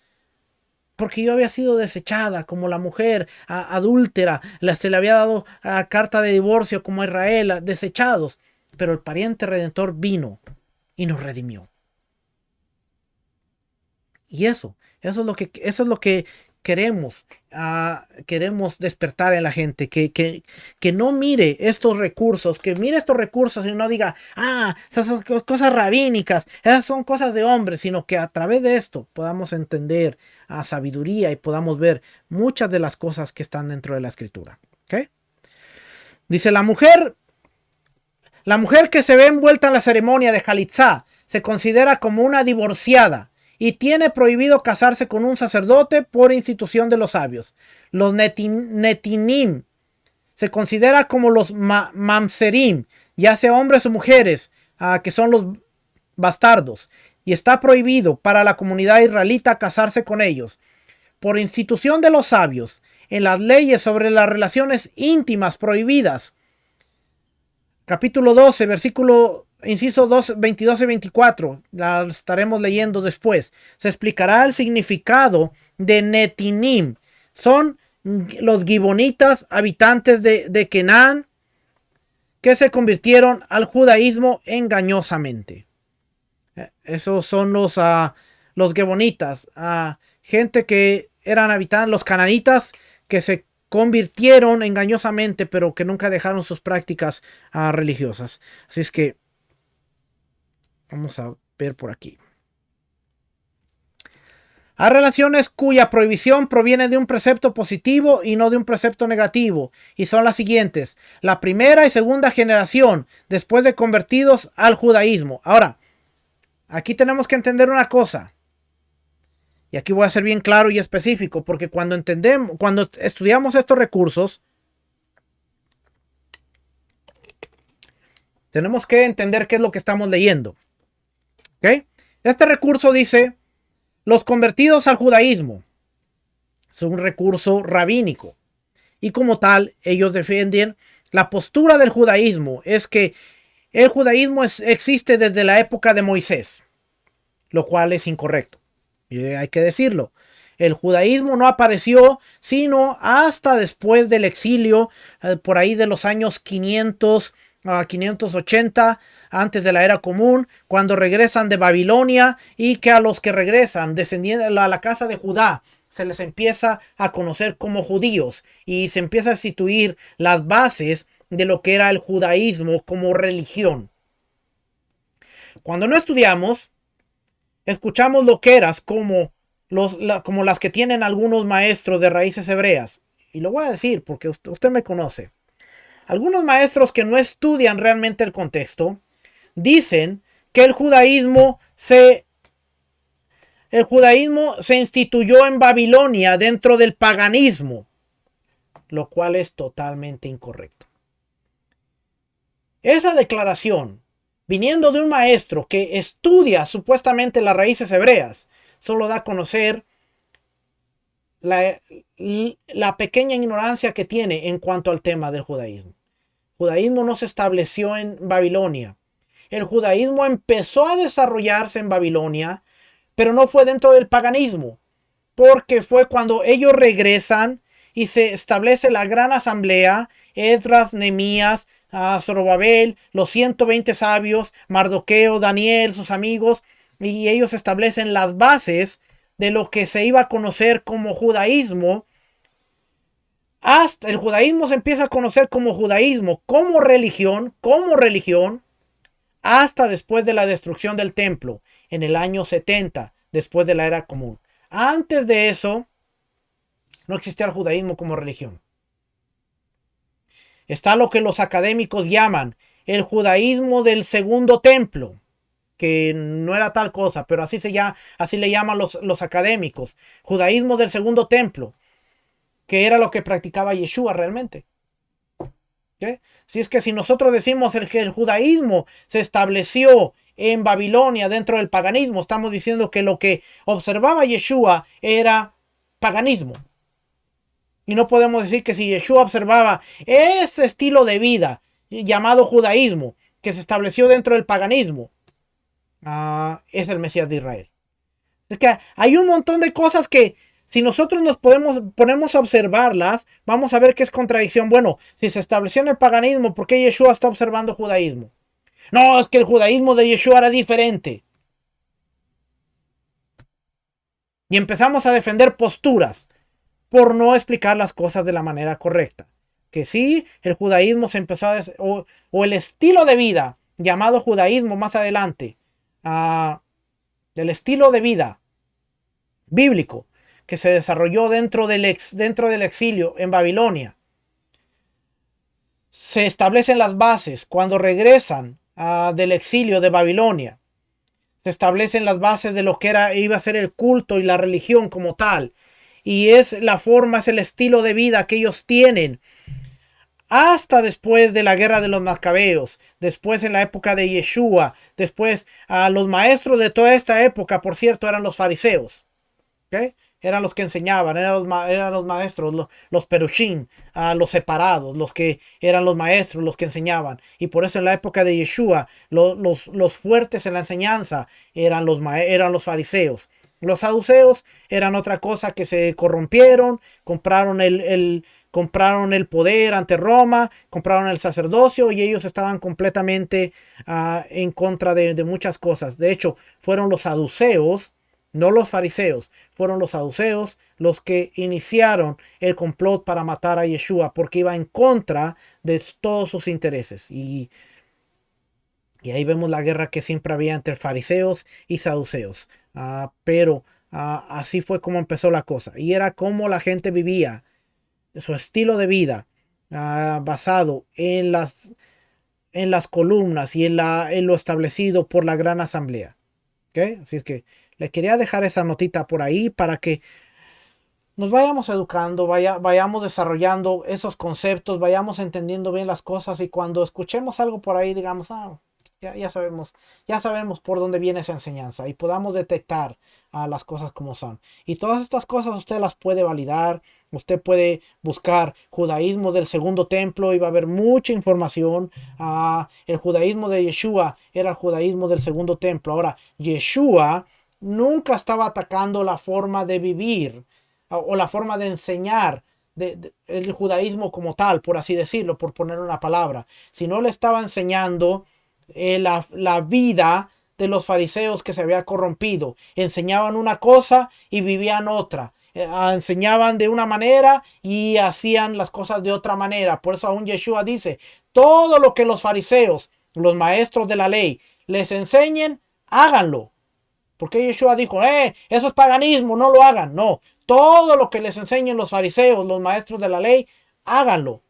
Porque yo había sido desechada como la mujer adúltera, se le había dado carta de divorcio como a Israel, desechados. Pero el pariente redentor vino y nos redimió. Y eso es lo que queremos. Queremos despertar en la gente, que no mire estos recursos, que mire estos recursos y no diga, esas son cosas rabínicas, esas son cosas de hombres, sino que a través de esto podamos entender a sabiduría y podamos ver muchas de las cosas que están dentro de la escritura. ¿Okay? Dice la mujer que se ve envuelta en la ceremonia de Jalitzá se considera como una divorciada y tiene prohibido casarse con un sacerdote por institución de los sabios. Los netinim se considera como los mamzerim, ya sea hombres o mujeres, que son los bastardos, y está prohibido para la comunidad israelita casarse con ellos. Por institución de los sabios, en las leyes sobre las relaciones íntimas prohibidas, capítulo 12, versículo inciso 22 y 24, la estaremos leyendo después. Se explicará el significado de netinim. Son los gibonitas, habitantes de Canaán, que se convirtieron al judaísmo engañosamente. Esos son los gibonitas, gente que eran habitantes, los cananitas, que se convirtieron engañosamente, pero que nunca dejaron sus prácticas religiosas. Así es que vamos a ver por aquí. Hay relaciones cuya prohibición proviene de un precepto positivo y no de un precepto negativo, y son las siguientes: la primera y segunda generación después de convertidos al judaísmo. Ahora, aquí tenemos que entender una cosa. Y aquí voy a ser bien claro y específico, porque cuando estudiamos estos recursos, tenemos que entender qué es lo que estamos leyendo. ¿Ok? Este recurso dice, los convertidos al judaísmo. Es un recurso rabínico. Y como tal, ellos defienden la postura del judaísmo. Es que el judaísmo existe desde la época de Moisés, lo cual es incorrecto. Y hay que decirlo. El judaísmo no apareció sino hasta después del exilio, por ahí de los años 500 a 580 antes de la era común, cuando regresan de Babilonia, y que a los que regresan descendiendo a la casa de Judá se les empieza a conocer como judíos y se empieza a instituir las bases de lo que era el judaísmo como religión. Cuando no estudiamos, escuchamos loqueras como las que tienen algunos maestros de raíces hebreas. Y lo voy a decir porque usted me conoce. Algunos maestros que no estudian realmente el contexto dicen que el judaísmo se instituyó en Babilonia dentro del paganismo, lo cual es totalmente incorrecto. Esa declaración, viniendo de un maestro que estudia supuestamente las raíces hebreas, solo da a conocer la pequeña ignorancia que tiene en cuanto al tema del judaísmo. El judaísmo no se estableció en Babilonia. El judaísmo empezó a desarrollarse en Babilonia, pero no fue dentro del paganismo, porque fue cuando ellos regresan y se establece la gran asamblea, Esdras, Nehemías, Zorobabel, los 120 sabios, Mardoqueo, Daniel, sus amigos, y ellos establecen las bases de lo que se iba a conocer como judaísmo. Hasta el judaísmo se empieza a conocer como judaísmo, como religión, hasta después de la destrucción del templo, en el año 70, después de la era común. Antes de eso, no existía el judaísmo como religión. Está lo que los académicos llaman el judaísmo del segundo templo, que no era tal cosa, pero así le llaman los académicos. Judaísmo del segundo templo, que era lo que practicaba Yeshua realmente. ¿Ok? Si es que si nosotros decimos que el judaísmo se estableció en Babilonia dentro del paganismo, estamos diciendo que lo que observaba Yeshua era paganismo. Y no podemos decir que si Yeshua observaba ese estilo de vida llamado judaísmo que se estableció dentro del paganismo, es el Mesías de Israel. Es que hay un montón de cosas que si nosotros ponemos a observarlas, vamos a ver que es contradicción. Bueno, si se estableció en el paganismo, ¿por qué Yeshua está observando judaísmo? No, es que el judaísmo de Yeshua era diferente. Y empezamos a defender posturas por no explicar las cosas de la manera correcta. Que sí, el judaísmo se empezó o el estilo de vida llamado judaísmo más adelante, del estilo de vida bíblico que se desarrolló dentro del exilio en Babilonia. Se establecen las bases cuando regresan del exilio de Babilonia. Se establecen las bases de lo que iba a ser el culto y la religión como tal. Y es la forma, es el estilo de vida que ellos tienen hasta después de la guerra de los Macabeos, después en la época de Yeshua, después los maestros de toda esta época, por cierto, eran los fariseos. ¿Okay? Eran los que enseñaban, eran los maestros, los perushim, los separados, los que eran los maestros, los que enseñaban. Y por eso en la época de Yeshua, los fuertes en la enseñanza eran los fariseos. Los saduceos eran otra cosa que se corrompieron, compraron el poder ante Roma, compraron el sacerdocio y ellos estaban completamente en contra de muchas cosas. De hecho, fueron los saduceos, no los fariseos, fueron los saduceos los que iniciaron el complot para matar a Yeshua porque iba en contra de todos sus intereses. Y ahí vemos la guerra que siempre había entre fariseos y saduceos. Pero así fue como empezó la cosa. Y era como la gente vivía, su estilo de vida, basado en las columnas y en lo establecido por la gran asamblea. ¿Okay? Así es que le quería dejar esa notita por ahí para que nos vayamos educando, vayamos desarrollando esos conceptos, vayamos entendiendo bien las cosas y cuando escuchemos algo por ahí digamos, ya sabemos por dónde viene esa enseñanza y podamos detectar las cosas como son. Y todas estas cosas usted las puede validar, usted puede buscar judaísmo del segundo templo y va a haber mucha información. El judaísmo de Yeshua era el judaísmo del segundo templo. Ahora, Yeshua nunca estaba atacando la forma de vivir o la forma de enseñar el judaísmo como tal, por así decirlo, por poner una palabra, sino le estaba enseñando la vida de los fariseos que se había corrompido. Enseñaban una cosa y vivían otra. Enseñaban de una manera y hacían las cosas de otra manera. Por eso aún Yeshua dice, todo lo que los fariseos, los maestros de la ley, les enseñen, háganlo. Porque Yeshua dijo, eso es paganismo, no lo hagan. No, todo lo que les enseñen los fariseos, los maestros de la ley, háganlo.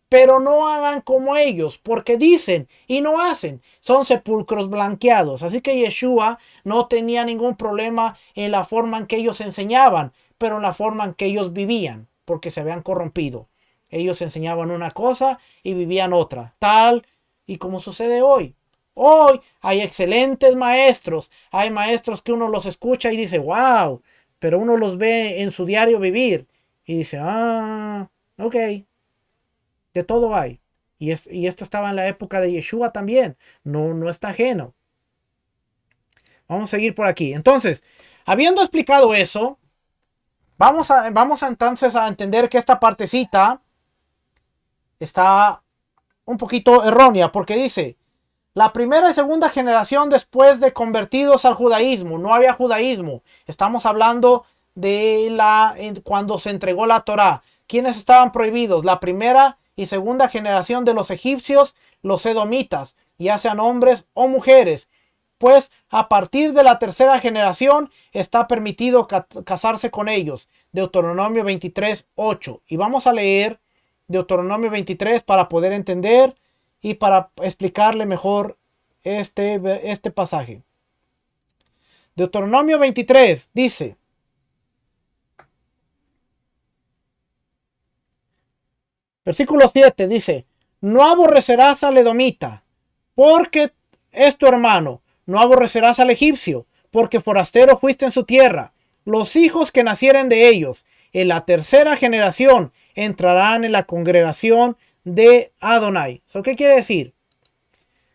Pero no hagan como ellos, porque dicen y no hacen. Son sepulcros blanqueados. Así que Yeshua no tenía ningún problema en la forma en que ellos enseñaban, pero en la forma en que ellos vivían, porque se habían corrompido. Ellos enseñaban una cosa y vivían otra, tal y como sucede hoy. Hoy hay excelentes maestros, hay maestros que uno los escucha y dice, wow, pero uno los ve en su diario vivir y dice, ok. De todo hay. Y esto estaba en la época de Yeshua también. No está ajeno. Vamos a seguir por aquí. Entonces, habiendo explicado eso, vamos entonces a entender que esta partecita está un poquito errónea. Porque dice, la primera y segunda generación después de convertidos al judaísmo. No había judaísmo. Estamos hablando de cuando se entregó la Torá. ¿Quiénes estaban prohibidos? La primera y segunda generación de los egipcios, los edomitas, ya sean hombres o mujeres. Pues a partir de la tercera generación está permitido casarse con ellos. Deuteronomio 23:8. Y vamos a leer Deuteronomio 23 para poder entender y para explicarle mejor este pasaje. Deuteronomio 23 dice, versículo 7 dice, no aborrecerás al edomita, porque es tu hermano. No aborrecerás al egipcio, porque forastero fuiste en su tierra. Los hijos que nacieren de ellos en la tercera generación entrarán en la congregación de Adonai. ¿Eso qué quiere decir?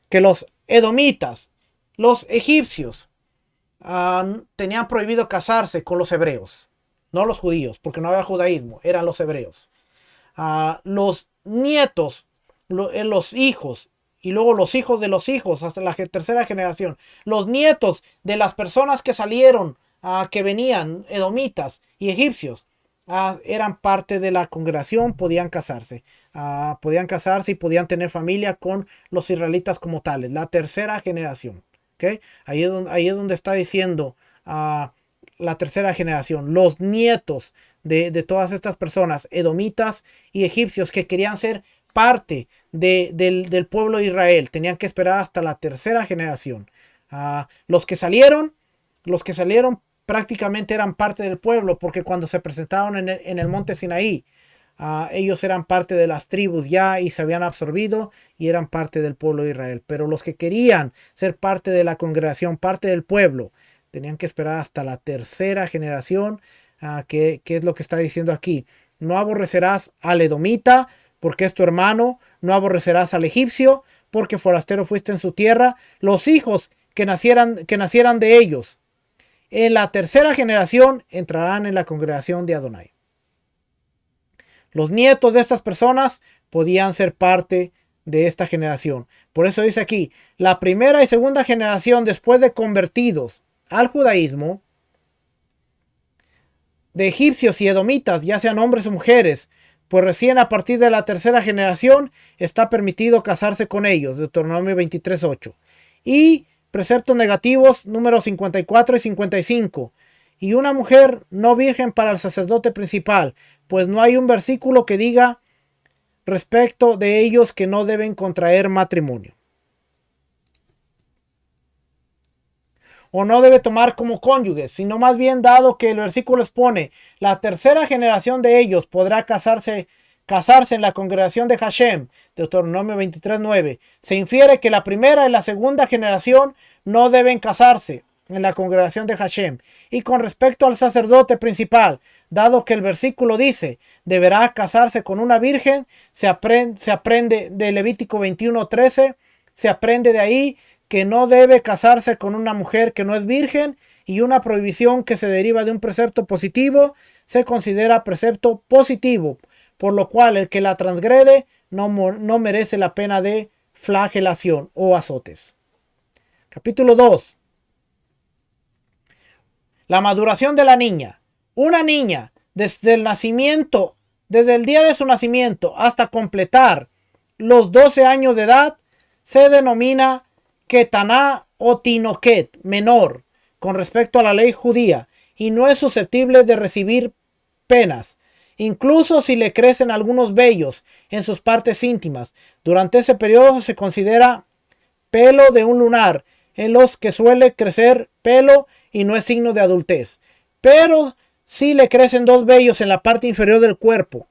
Que los edomitas, los egipcios, tenían prohibido casarse con los hebreos, no los judíos, porque no había judaísmo, eran los hebreos. Los nietos, los hijos, y luego los hijos de los hijos, hasta la tercera generación, los nietos de las personas que salieron, que venían, edomitas y egipcios, eran parte de la congregación, podían casarse. Podían casarse y podían tener familia con los israelitas como tales, la tercera generación. ¿Okay? Ahí es donde está diciendo la tercera generación, los nietos de todas estas personas, edomitas y egipcios, que querían ser parte del pueblo de Israel, tenían que esperar hasta la tercera generación. Los que salieron prácticamente eran parte del pueblo, porque cuando se presentaron en el monte Sinaí, ellos eran parte de las tribus ya y se habían absorbido y eran parte del pueblo de Israel. Pero los que querían ser parte de la congregación, parte del pueblo, tenían que esperar hasta la tercera generación, que es lo que está diciendo aquí. No aborrecerás al edomita, porque es tu hermano. No aborrecerás al egipcio, porque forastero fuiste en su tierra. Los hijos que nacieran de ellos en la tercera generación entrarán en la congregación de Adonai. Los nietos de estas personas podían ser parte de esta generación. Por eso dice aquí, la primera y segunda generación después de convertidos al judaísmo, de egipcios y edomitas, ya sean hombres o mujeres, pues recién a partir de la tercera generación está permitido casarse con ellos, Deuteronomio 23:8. Y preceptos negativos números 54 y 55. Y una mujer no virgen para el sacerdote principal, pues no hay un versículo que diga respecto de ellos que no deben contraer matrimonio. O no debe tomar como cónyuges, sino más bien, dado que el versículo expone, la tercera generación de ellos podrá casarse en la congregación de Hashem, Deuteronomio 23:9. Se infiere que la primera y la segunda generación no deben casarse en la congregación de Hashem. Y con respecto al sacerdote principal, dado que el versículo dice, deberá casarse con una virgen, se aprende de Levítico 21:13, se aprende de ahí que no debe casarse con una mujer que no es virgen, y una prohibición que se deriva de un precepto positivo se considera precepto positivo, por lo cual el que la transgrede no merece la pena de flagelación o azotes. Capítulo 2. La maduración de la niña. Una niña, desde el día de su nacimiento hasta completar los 12 años de edad, se denomina Ketaná o Tinoquet, menor, con respecto a la ley judía, y no es susceptible de recibir penas, incluso si le crecen algunos vellos en sus partes íntimas. Durante ese periodo se considera pelo de un lunar, en los que suele crecer pelo y no es signo de adultez. Pero si le crecen dos vellos en la parte inferior del cuerpo,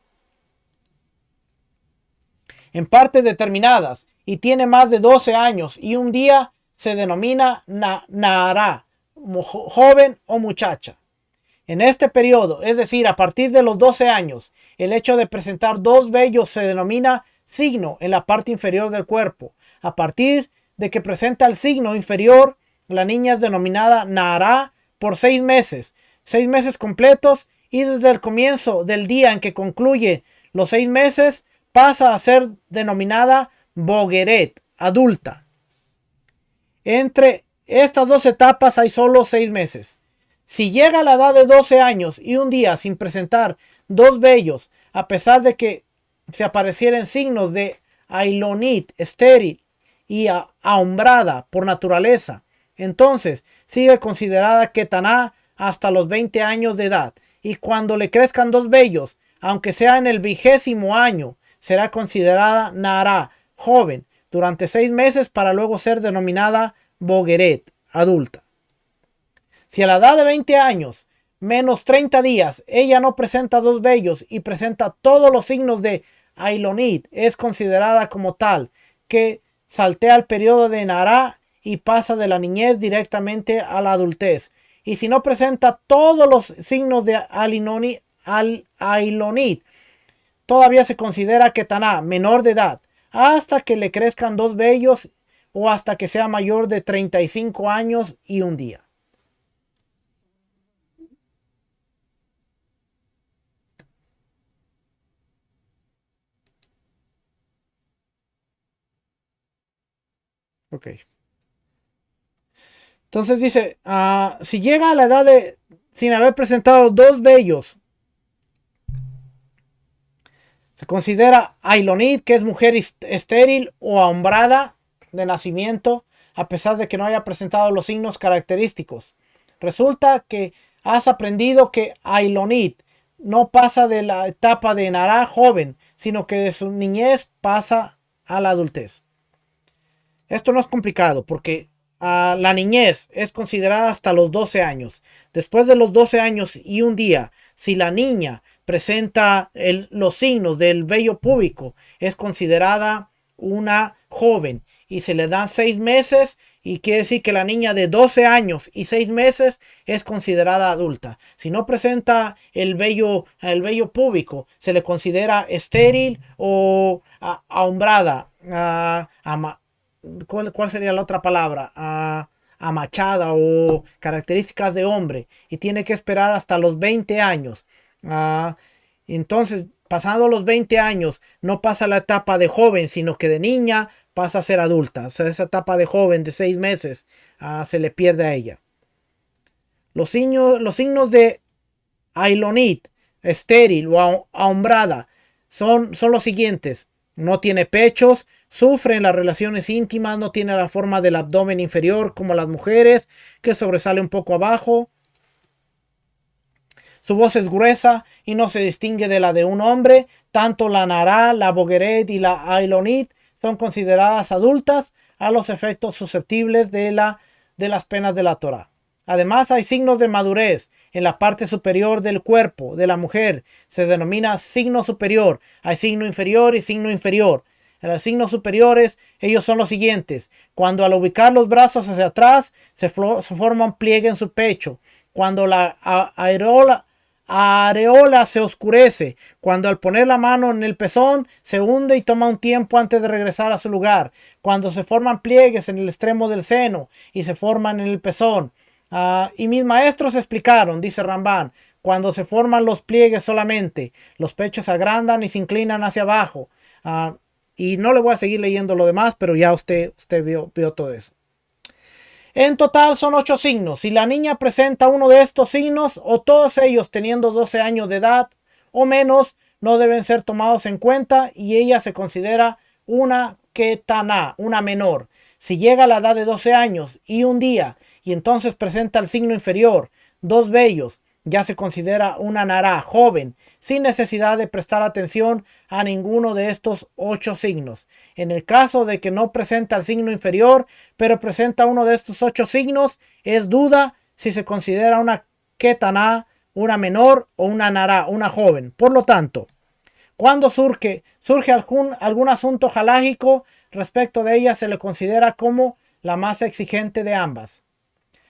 en partes determinadas, y tiene más de 12 años y un día, se denomina Nahará, joven o muchacha. En este periodo, es decir, a partir de los 12 años, el hecho de presentar dos vellos se denomina signo en la parte inferior del cuerpo. A partir de que presenta el signo inferior, la niña es denominada Nahará por 6 meses completos, y desde el comienzo del día en que concluye los 6 meses, pasa a ser denominada Bogeret, adulta. Entre estas dos etapas hay solo 6 meses. Si llega a la edad de 12 años y un día sin presentar dos vellos, a pesar de que se aparecieran signos de ailonit, estéril y ahombrada por naturaleza, entonces sigue considerada Ketaná hasta los 20 años de edad. Y cuando le crezcan dos vellos, aunque sea en el 20º año, será considerada Nahará, joven, durante 6 meses, para luego ser denominada Bogeret, adulta. Si a la edad de 20 años menos 30 días ella no presenta dos vellos y presenta todos los signos de Ailonit es considerada como tal, que saltea el periodo de Nará y pasa de la niñez directamente a la adultez. Y si no presenta todos los signos de Ailonit, todavía se considera Ketaná, menor de edad, hasta que le crezcan dos vellos o hasta que sea mayor de 35 años y un día. Ok. Entonces dice, si llega a la edad de, sin haber presentado dos vellos, se considera Ailonit, que es mujer estéril o ahombrada de nacimiento, a pesar de que no haya presentado los signos característicos. Resulta que has aprendido que Ailonit no pasa de la etapa de Nará joven, sino que de su niñez pasa a la adultez. Esto no es complicado porque la niñez es considerada hasta los 12 años. Después de los 12 años y un día, si la niña presenta los signos del vello púbico, es considerada una joven y se le dan 6 meses y quiere decir que la niña de 12 años y 6 meses es considerada adulta. Si no presenta el vello púbico, se le considera estéril o ahombrada, ¿cuál sería la otra palabra? Amachada o características de hombre y tiene que esperar hasta los 20 años. Entonces, pasando los 20 años, no pasa la etapa de joven, sino que de niña pasa a ser adulta. O sea, esa etapa de joven de 6 meses se le pierde a ella. Los signos de Ailonit, estéril o ahombrada, son los siguientes. No tiene pechos, sufre en las relaciones íntimas, no tiene la forma del abdomen inferior como las mujeres, que sobresale un poco abajo. Su voz es gruesa y no se distingue de la de un hombre. Tanto la Nará, la Bogueret y la Ailonit son consideradas adultas a los efectos susceptibles de las penas de la Torá. Además, hay signos de madurez en la parte superior del cuerpo de la mujer. Se denomina signo superior. Hay signo inferior y signo inferior. En los signos superiores, ellos son los siguientes. Cuando al ubicar los brazos hacia atrás, se forma un pliegue en su pecho. Cuando la areola se oscurece. Cuando al poner la mano en el pezón se hunde y toma un tiempo antes de regresar a su lugar. Cuando se forman pliegues en el extremo del seno y se forman en el pezón. Y mis maestros explicaron, dice Rambán, cuando se forman los pliegues solamente, los pechos se agrandan y se inclinan hacia abajo. Y no le voy a seguir leyendo lo demás, pero ya usted vio todo eso. En total son 8 signos. Si la niña presenta uno de estos signos o todos ellos teniendo 12 años de edad o menos, no deben ser tomados en cuenta y ella se considera una Ketaná, una menor. Si llega a la edad de 12 años y un día y entonces presenta el signo inferior, dos vellos, ya se considera una Nará joven, sin necesidad de prestar atención a ninguno de estos 8 signos. En el caso de que no presenta el signo inferior, pero presenta uno de estos 8 signos, es duda si se considera una Ketaná, una menor o una Nará, una joven. Por lo tanto, cuando surge algún asunto halágico respecto de ella, se le considera como la más exigente de ambas.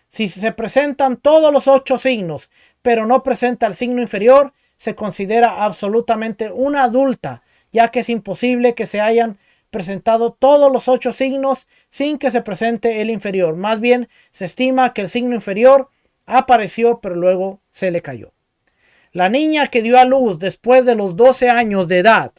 Si se presentan todos los 8 signos, pero no presenta el signo inferior, se considera absolutamente una adulta, ya que es imposible que se hayan presentado todos los 8 signos sin que se presente el inferior. Más bien, se estima que el signo inferior apareció, pero luego se le cayó. La niña que dio a luz después de los 12 años de edad,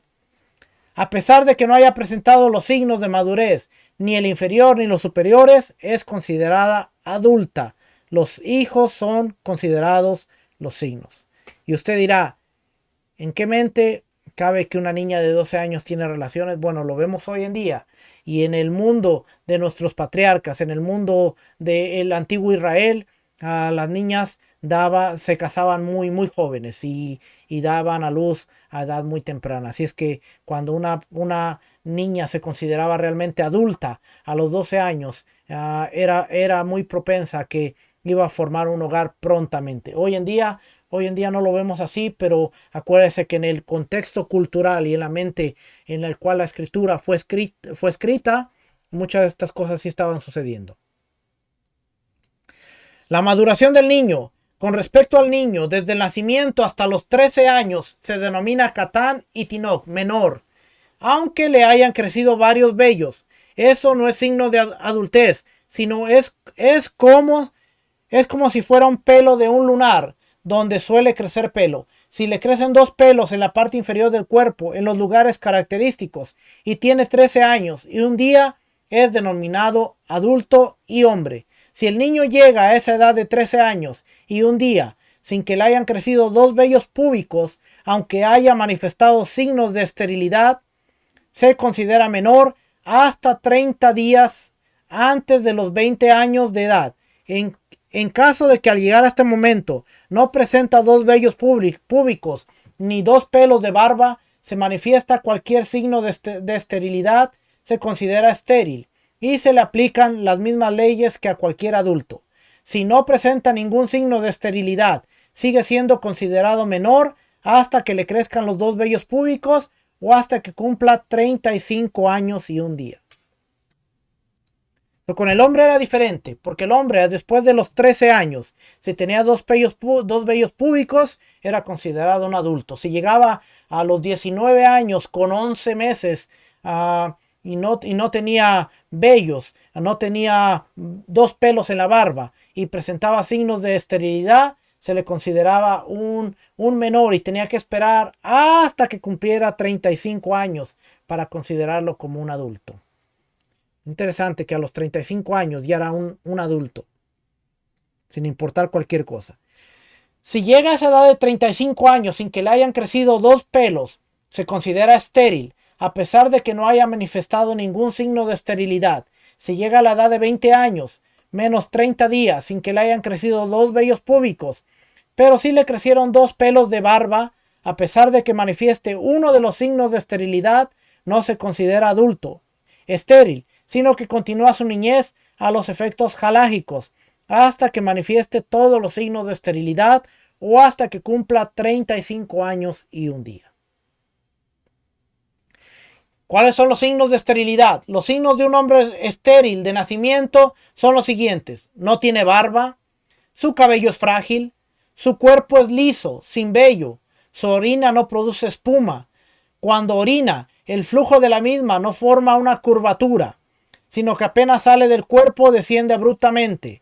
a pesar de que no haya presentado los signos de madurez, ni el inferior ni los superiores, es considerada adulta. Los hijos son considerados los signos. Y usted dirá, ¿en qué mente cabe que una niña de 12 años tiene relaciones? Bueno, lo vemos hoy en día. Y en el mundo de nuestros patriarcas, en el mundo del antiguo Israel, a las niñas se casaban muy jóvenes y daban a luz a edad muy temprana. Así es que cuando una niña se consideraba realmente adulta a los 12 años, era muy propensa a que iba a formar un hogar prontamente. Hoy en día Hoy en día no lo vemos así, pero acuérdese que en el contexto cultural y en la mente en el cual la escritura fue escrita, muchas de estas cosas sí estaban sucediendo. La maduración del niño. Con respecto al niño, desde el nacimiento hasta los 13 años, se denomina Catán y Tinoc, menor, aunque le hayan crecido varios vellos. Eso no es signo de adultez, sino es como si fuera un pelo de un lunar, donde suele crecer pelo. Si le crecen dos pelos en la parte inferior del cuerpo, en los lugares característicos, y tiene 13 años y un día, es denominado adulto y hombre. Si el niño llega a esa edad de 13 años y un día, sin que le hayan crecido dos vellos púbicos, aunque haya manifestado signos de esterilidad, se considera menor hasta 30 días antes de los 20 años de edad. En caso de que al llegar a este momento no presenta dos vellos púbicos ni dos pelos de barba, se manifiesta cualquier signo de esterilidad, se considera estéril y se le aplican las mismas leyes que a cualquier adulto. Si no presenta ningún signo de esterilidad, sigue siendo considerado menor hasta que le crezcan los dos vellos púbicos o hasta que cumpla 35 años y un día. Pero con el hombre era diferente, porque el hombre después de los 13 años, si tenía dos vellos púbicos, era considerado un adulto. Si llegaba a los 19 años con 11 meses y no tenía vellos, no tenía dos pelos en la barba y presentaba signos de esterilidad, se le consideraba un menor y tenía que esperar hasta que cumpliera 35 años para considerarlo como un adulto. Interesante que a los 35 años ya era un adulto, sin importar cualquier cosa. Si llega a esa edad de 35 años sin que le hayan crecido dos pelos, se considera estéril, a pesar de que no haya manifestado ningún signo de esterilidad. Si llega a la edad de 20 años, menos 30 días, sin que le hayan crecido dos vellos púbicos, pero sí le crecieron dos pelos de barba, a pesar de que manifieste uno de los signos de esterilidad, no se considera adulto, estéril, sino que continúa su niñez a los efectos jalágicos, hasta que manifieste todos los signos de esterilidad o hasta que cumpla 35 años y un día. ¿Cuáles son los signos de esterilidad? Los signos de un hombre estéril de nacimiento son los siguientes. No tiene barba, su cabello es frágil, su cuerpo es liso, sin vello, su orina no produce espuma. Cuando orina, el flujo de la misma no forma una curvatura, sino que apenas sale del cuerpo desciende abruptamente.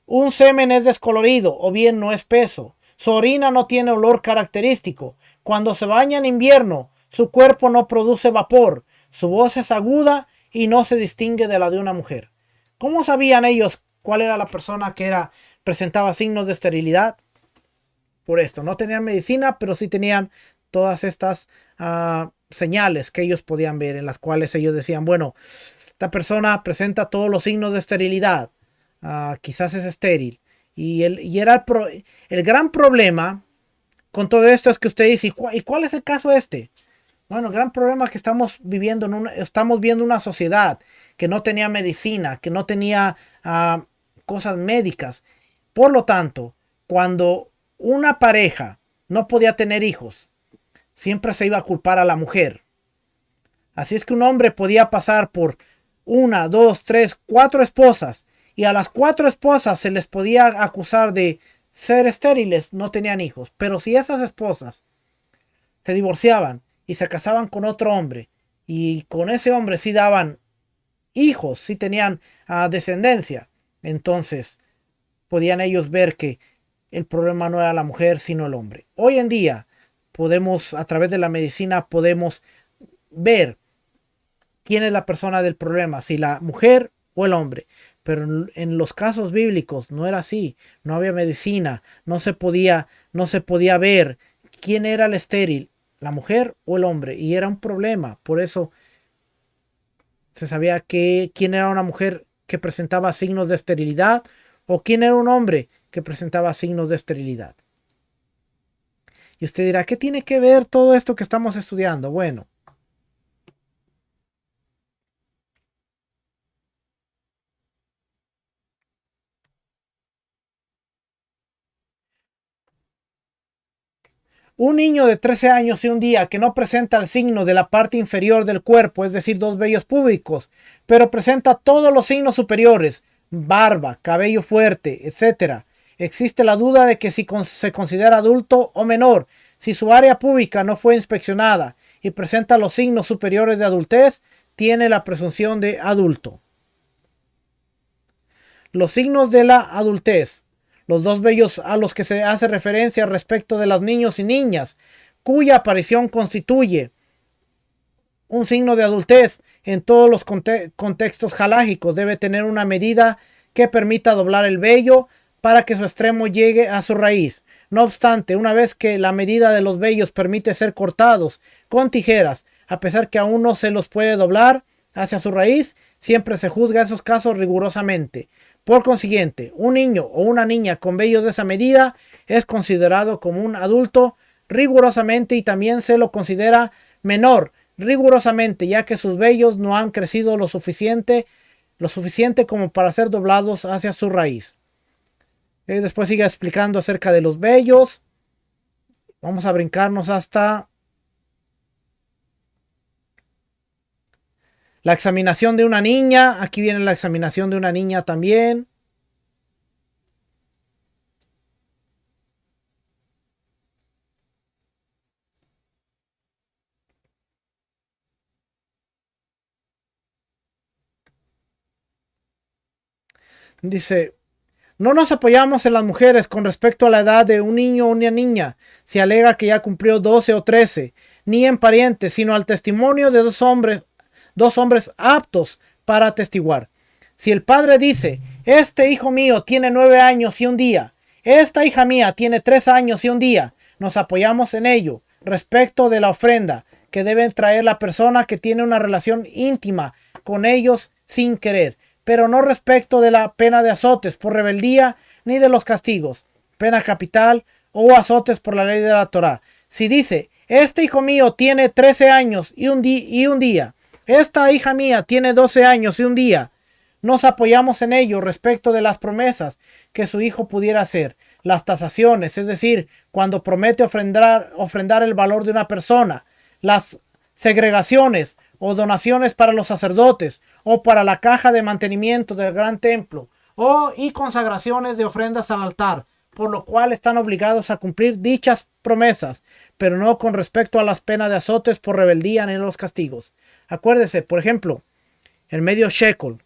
Un semen es descolorido o bien no espeso. Su orina no tiene olor característico. Cuando se baña en invierno, su cuerpo no produce vapor. Su voz es aguda y no se distingue de la de una mujer. ¿Cómo sabían ellos cuál era la persona que presentaba signos de esterilidad? Por esto, no tenían medicina, pero sí tenían todas estas señales que ellos podían ver, en las cuales ellos decían, bueno, esta persona presenta todos los signos de esterilidad, quizás es estéril. Y era el gran problema con todo esto es que usted dice, ¿y cuál es el caso este? Bueno, el gran problema es que estamos viendo una sociedad que no tenía medicina, que no tenía cosas médicas. Por lo tanto, cuando una pareja no podía tener hijos, siempre se iba a culpar a la mujer. Así es que un hombre podía pasar por una, dos, tres, cuatro esposas y a las cuatro esposas se les podía acusar de ser estériles, no tenían hijos. Pero si esas esposas se divorciaban y se casaban con otro hombre y con ese hombre sí daban hijos, sí tenían descendencia, entonces podían ellos ver que el problema no era la mujer sino el hombre. Hoy en día podemos, a través de la medicina, podemos ver quién es la persona del problema, si la mujer o el hombre. Pero en los casos bíblicos no era así, no había medicina, no se podía ver quién era el estéril, la mujer o el hombre, y era un problema. Por eso se sabía que quién era una mujer que presentaba signos de esterilidad o quién era un hombre que presentaba signos de esterilidad. Y usted dirá, ¿qué tiene que ver todo esto que estamos estudiando? Bueno, Un niño de 13 años y un día que no presenta el signo de la parte inferior del cuerpo, es decir, dos vellos púbicos, pero presenta todos los signos superiores, barba, cabello fuerte, etc. Existe la duda de que si se considera adulto o menor, si su área púbica no fue inspeccionada y presenta los signos superiores de adultez, tiene la presunción de adulto. Los signos de la adultez. Los dos vellos a los que se hace referencia respecto de los niños y niñas, cuya aparición constituye un signo de adultez en todos los contextos halágicos, debe tener una medida que permita doblar el vello para que su extremo llegue a su raíz. No obstante, una vez que la medida de los vellos permite ser cortados con tijeras, a pesar que aún no se los puede doblar hacia su raíz, siempre se juzga esos casos rigurosamente. Por consiguiente, un niño o una niña con vellos de esa medida es considerado como un adulto rigurosamente, y también se lo considera menor rigurosamente, ya que sus vellos no han crecido lo suficiente como para ser doblados hacia su raíz. Después sigue explicando acerca de los vellos. Vamos a brincarnos hasta la examinación de una niña. Aquí viene la examinación de una niña también. Dice: no nos apoyamos en las mujeres con respecto a la edad de un niño o una niña, si alega que ya cumplió 12 o 13, ni en parientes, sino al testimonio de dos hombres aptos para atestiguar. Si el padre dice: este hijo mío tiene 9 años y un día, esta hija mía tiene 3 años y un día, nos apoyamos en ello respecto de la ofrenda que debe traer la persona que tiene una relación íntima con ellos sin querer, pero no respecto de la pena de azotes por rebeldía ni de los castigos, pena capital o azotes por la ley de la Torá. Si dice: este hijo mío tiene 13 años y un día, esta hija mía tiene 12 años y un día, nos apoyamos en ello respecto de las promesas que su hijo pudiera hacer, las tasaciones, es decir, cuando promete ofrendar el valor de una persona, las segregaciones o donaciones para los sacerdotes o para la caja de mantenimiento del gran templo, y consagraciones de ofrendas al altar, por lo cual están obligados a cumplir dichas promesas, pero no con respecto a las penas de azotes por rebeldía ni los castigos. Acuérdese, por ejemplo, el medio shekel,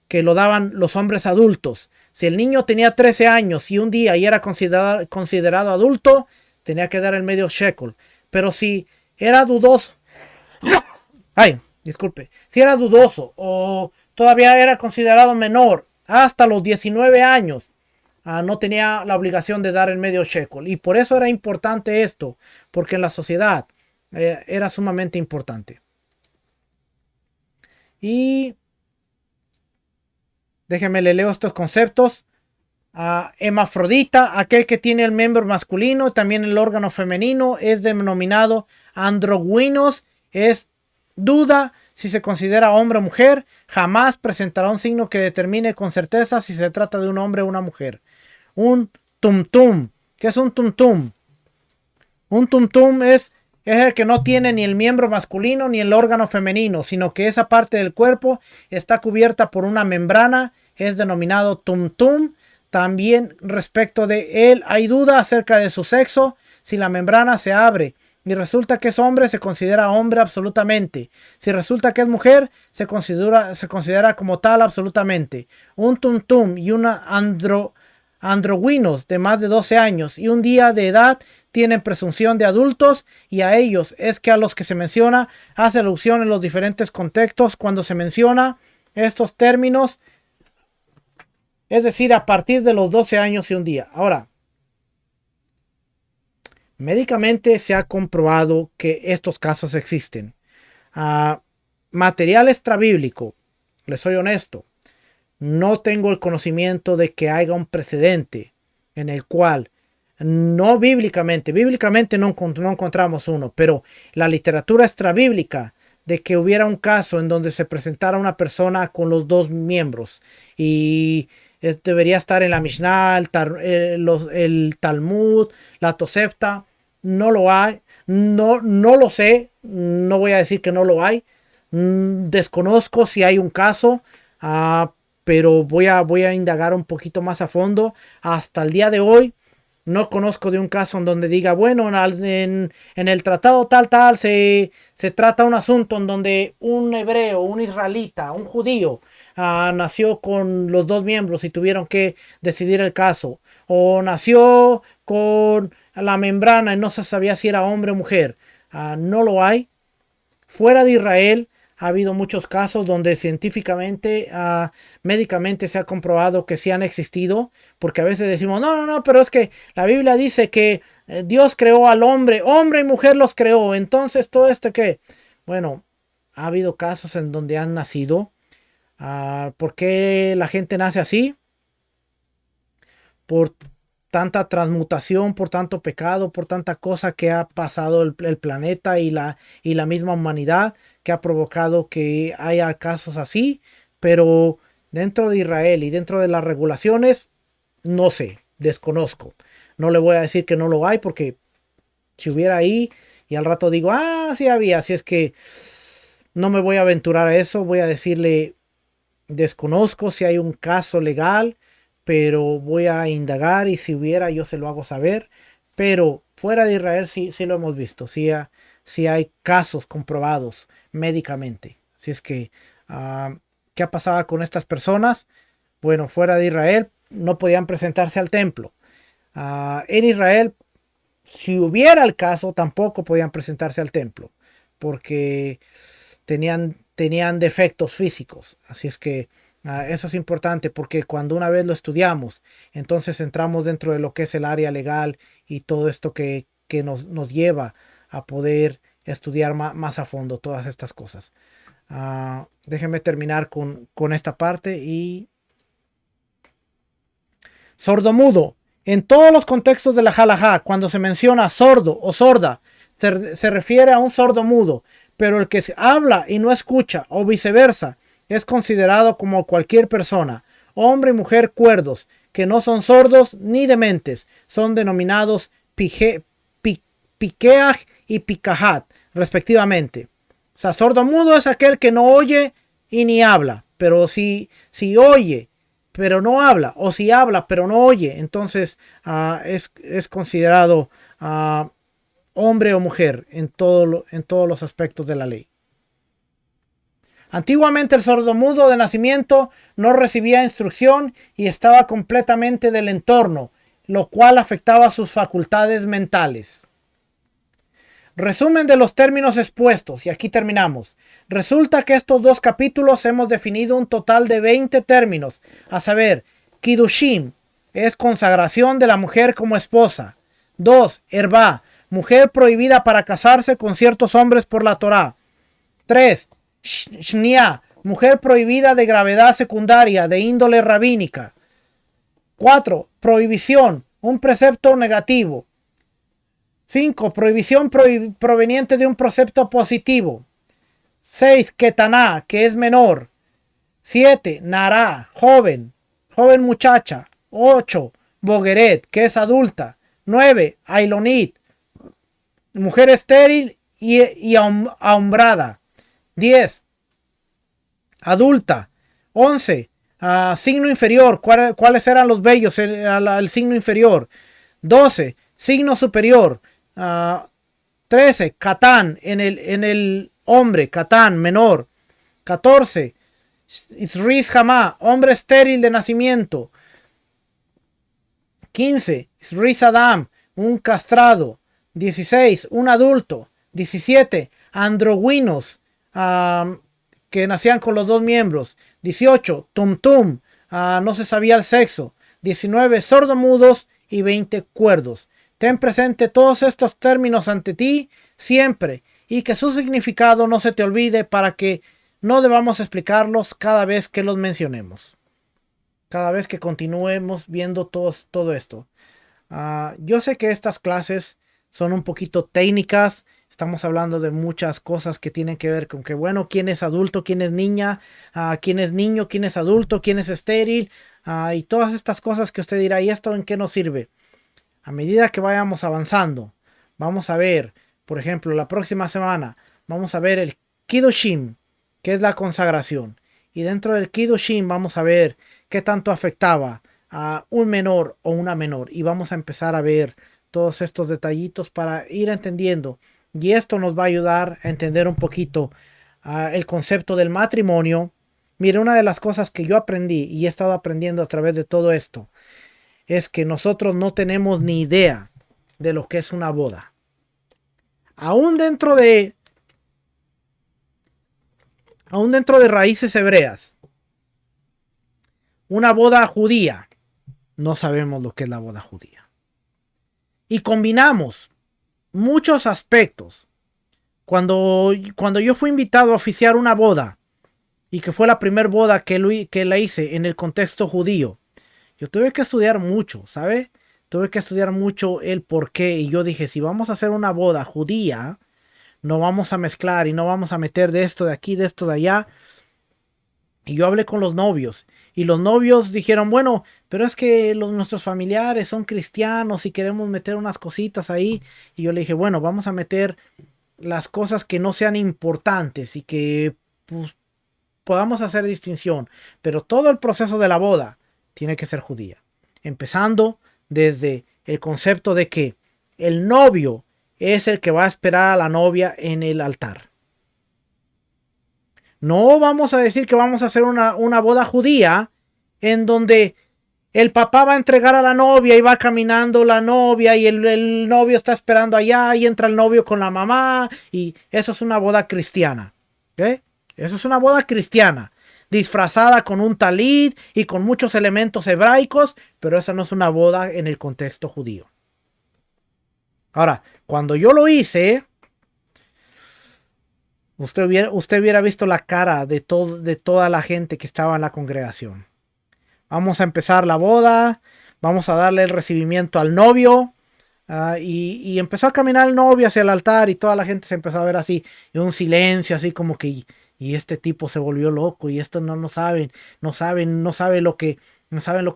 que lo daban los hombres adultos. Si el niño tenía 13 años y un día y era considerado adulto, tenía que dar el medio shekel. Pero si era dudoso, si era dudoso o todavía era considerado menor hasta los 19 años, no tenía la obligación de dar el medio shekel. Y por eso era importante esto, porque en la sociedad era sumamente importante. Y déjenme le leo estos conceptos. Hermafrodita, aquel que tiene el miembro masculino, también el órgano femenino, es denominado androginos. Es duda si se considera hombre o mujer. Jamás presentará un signo que determine con certeza si se trata de un hombre o una mujer. Un tumtum. ¿Qué es un tumtum? Un tumtum es el que no tiene ni el miembro masculino ni el órgano femenino, sino que esa parte del cuerpo está cubierta por una membrana. Es denominado tumtum. También respecto de él hay duda acerca de su sexo. Si la membrana se abre y resulta que es hombre, se considera hombre absolutamente. Si resulta que es mujer, se considera como tal absolutamente. Un tumtum y una androginos de más de 12 años y un día de edad tienen presunción de adultos, y a ellos es que a los que se menciona hace alusión en los diferentes contextos cuando se menciona estos términos, es decir, a partir de los 12 años y un día. Ahora, médicamente se ha comprobado que estos casos existen. Material extrabíblico, les soy honesto, no tengo el conocimiento de que haya un precedente en el cual, no bíblicamente no encontramos uno, pero la literatura extrabíblica, de que hubiera un caso en donde se presentara una persona con los dos miembros, y debería estar en la Mishnah, el Talmud, la Tosefta, no lo hay, no lo sé, no voy a decir que no lo hay. Desconozco si hay un caso, pero voy a indagar un poquito más a fondo. Hasta el día de hoy no conozco de un caso en donde diga, bueno, en el tratado tal, se trata un asunto en donde un hebreo, un israelita, un judío, nació con los dos miembros y tuvieron que decidir el caso. O nació con la membrana y no se sabía si era hombre o mujer. No lo hay. Fuera de Israel ha habido muchos casos donde científicamente, médicamente se ha comprobado que sí han existido, porque a veces decimos, no, pero es que la Biblia dice que Dios creó al hombre, hombre y mujer los creó, entonces todo esto que, bueno, ha habido casos en donde han nacido. ¿Por qué la gente nace así? Por tanta transmutación, por tanto pecado, por tanta cosa que ha pasado el planeta y la misma humanidad, que ha provocado que haya casos así. Pero dentro de Israel y dentro de las regulaciones, no sé, desconozco. No le voy a decir que no lo hay, porque si hubiera ahí y al rato digo, sí había, así es que no me voy a aventurar a eso. Voy a decirle, desconozco si hay un caso legal, pero voy a indagar y si hubiera yo se lo hago saber. Pero fuera de Israel sí lo hemos visto, sí hay casos comprobados médicamente. Si es que, ¿qué ha pasado con estas personas? Bueno, fuera de Israel no podían presentarse al templo. En Israel, si hubiera el caso, tampoco podían presentarse al templo, porque tenían defectos físicos. Así es que eso es importante, porque cuando una vez lo estudiamos, entonces entramos dentro de lo que es el área legal y todo esto que nos lleva a poder estudiar más a fondo todas estas cosas. Déjenme terminar con esta parte. Y sordomudo. En todos los contextos de la halajá, cuando se menciona sordo o sorda, se refiere a un sordo mudo, pero el que habla y no escucha, o viceversa, es considerado como cualquier persona, hombre y mujer cuerdos, que no son sordos ni dementes, son denominados piqueaj y picajat, respectivamente. O sea, sordo mudo es aquel que no oye y ni habla, pero si oye pero no habla, o si habla pero no oye, entonces es considerado hombre o mujer en todos los aspectos de la ley. Antiguamente el sordomudo de nacimiento no recibía instrucción y estaba completamente del entorno, lo cual afectaba sus facultades mentales. Resumen de los términos expuestos, y aquí terminamos. Resulta que estos dos capítulos hemos definido un total de 20 términos, a saber, Kiddushim es consagración de la mujer como esposa. 2. Herba, mujer prohibida para casarse con ciertos hombres por la Torá. 3. Shnia, mujer prohibida de gravedad secundaria de índole rabínica. 4. Prohibición, un precepto negativo. 5. Prohibición proveniente de un precepto positivo. 6. Ketaná, que es menor. 7. Nará, joven muchacha. 8. Bogueret, que es adulta. 9. Ailonit, mujer estéril y ahumbrada. 10. Adulta. 11. Signo inferior. ¿Cuáles eran los vellos? El signo inferior. 12. Signo superior. 13. Catán en el hombre. Catán, menor. 14. Isris Hamá, hombre estéril de nacimiento. 15. Isris Adam, un castrado. 16. Un adulto. 17. Androguinos, que nacían con los dos miembros. 18. Tumtum, no se sabía el sexo. 19. Sordomudos y 20. Cuerdos. Ten presente todos estos términos ante ti siempre y que su significado no se te olvide para que no debamos explicarlos cada vez que los mencionemos. Cada vez que continuemos viendo todo esto. Yo sé que estas clases son un poquito técnicas. Estamos hablando de muchas cosas que tienen que ver con que, bueno, quién es adulto, quién es niña, quién es niño, quién es adulto, quién es estéril, y todas estas cosas que usted dirá, ¿y esto en qué nos sirve? A medida que vayamos avanzando, vamos a ver, por ejemplo, la próxima semana, vamos a ver el Kiddushin, que es la consagración. Y dentro del Kiddushin vamos a ver qué tanto afectaba a un menor o una menor. Y vamos a empezar a ver todos estos detallitos para ir entendiendo. Y esto nos va a ayudar a entender un poquito el concepto del matrimonio. Mire, una de las cosas que yo aprendí y he estado aprendiendo a través de todo esto es que nosotros no tenemos ni idea de lo que es una boda. Aún dentro de raíces hebreas, una boda judía, no sabemos lo que es la boda judía. Y combinamos muchos aspectos. Cuando yo fui invitado a oficiar una boda, y que fue la primera boda que la hice en el contexto judío, yo tuve que estudiar mucho, ¿sabe? Tuve que estudiar mucho el por qué. Y yo dije, si vamos a hacer una boda judía, no vamos a mezclar y no vamos a meter de esto de aquí, de esto de allá. Y yo hablé con los novios. Y los novios dijeron, bueno, pero es que nuestros familiares son cristianos y queremos meter unas cositas ahí. Y yo le dije, bueno, vamos a meter las cosas que no sean importantes y que pues, podamos hacer distinción. Pero todo el proceso de la boda tiene que ser judía. Empezando desde el concepto de que el novio es el que va a esperar a la novia en el altar. No vamos a decir que vamos a hacer una boda judía en donde el papá va a entregar a la novia y va caminando la novia y el novio está esperando allá y entra el novio con la mamá y eso es una boda cristiana. ¿Okay? Eso es una boda cristiana, disfrazada con un talid y con muchos elementos hebraicos, pero esa no es una boda en el contexto judío. Ahora, cuando yo lo hice, usted hubiera visto la cara de toda la gente que estaba en la congregación. Vamos a empezar la boda, vamos a darle el recibimiento al novio. Y empezó a caminar el novio hacia el altar y toda la gente se empezó a ver así, y un silencio así como que, y este tipo se volvió loco y esto no saben lo que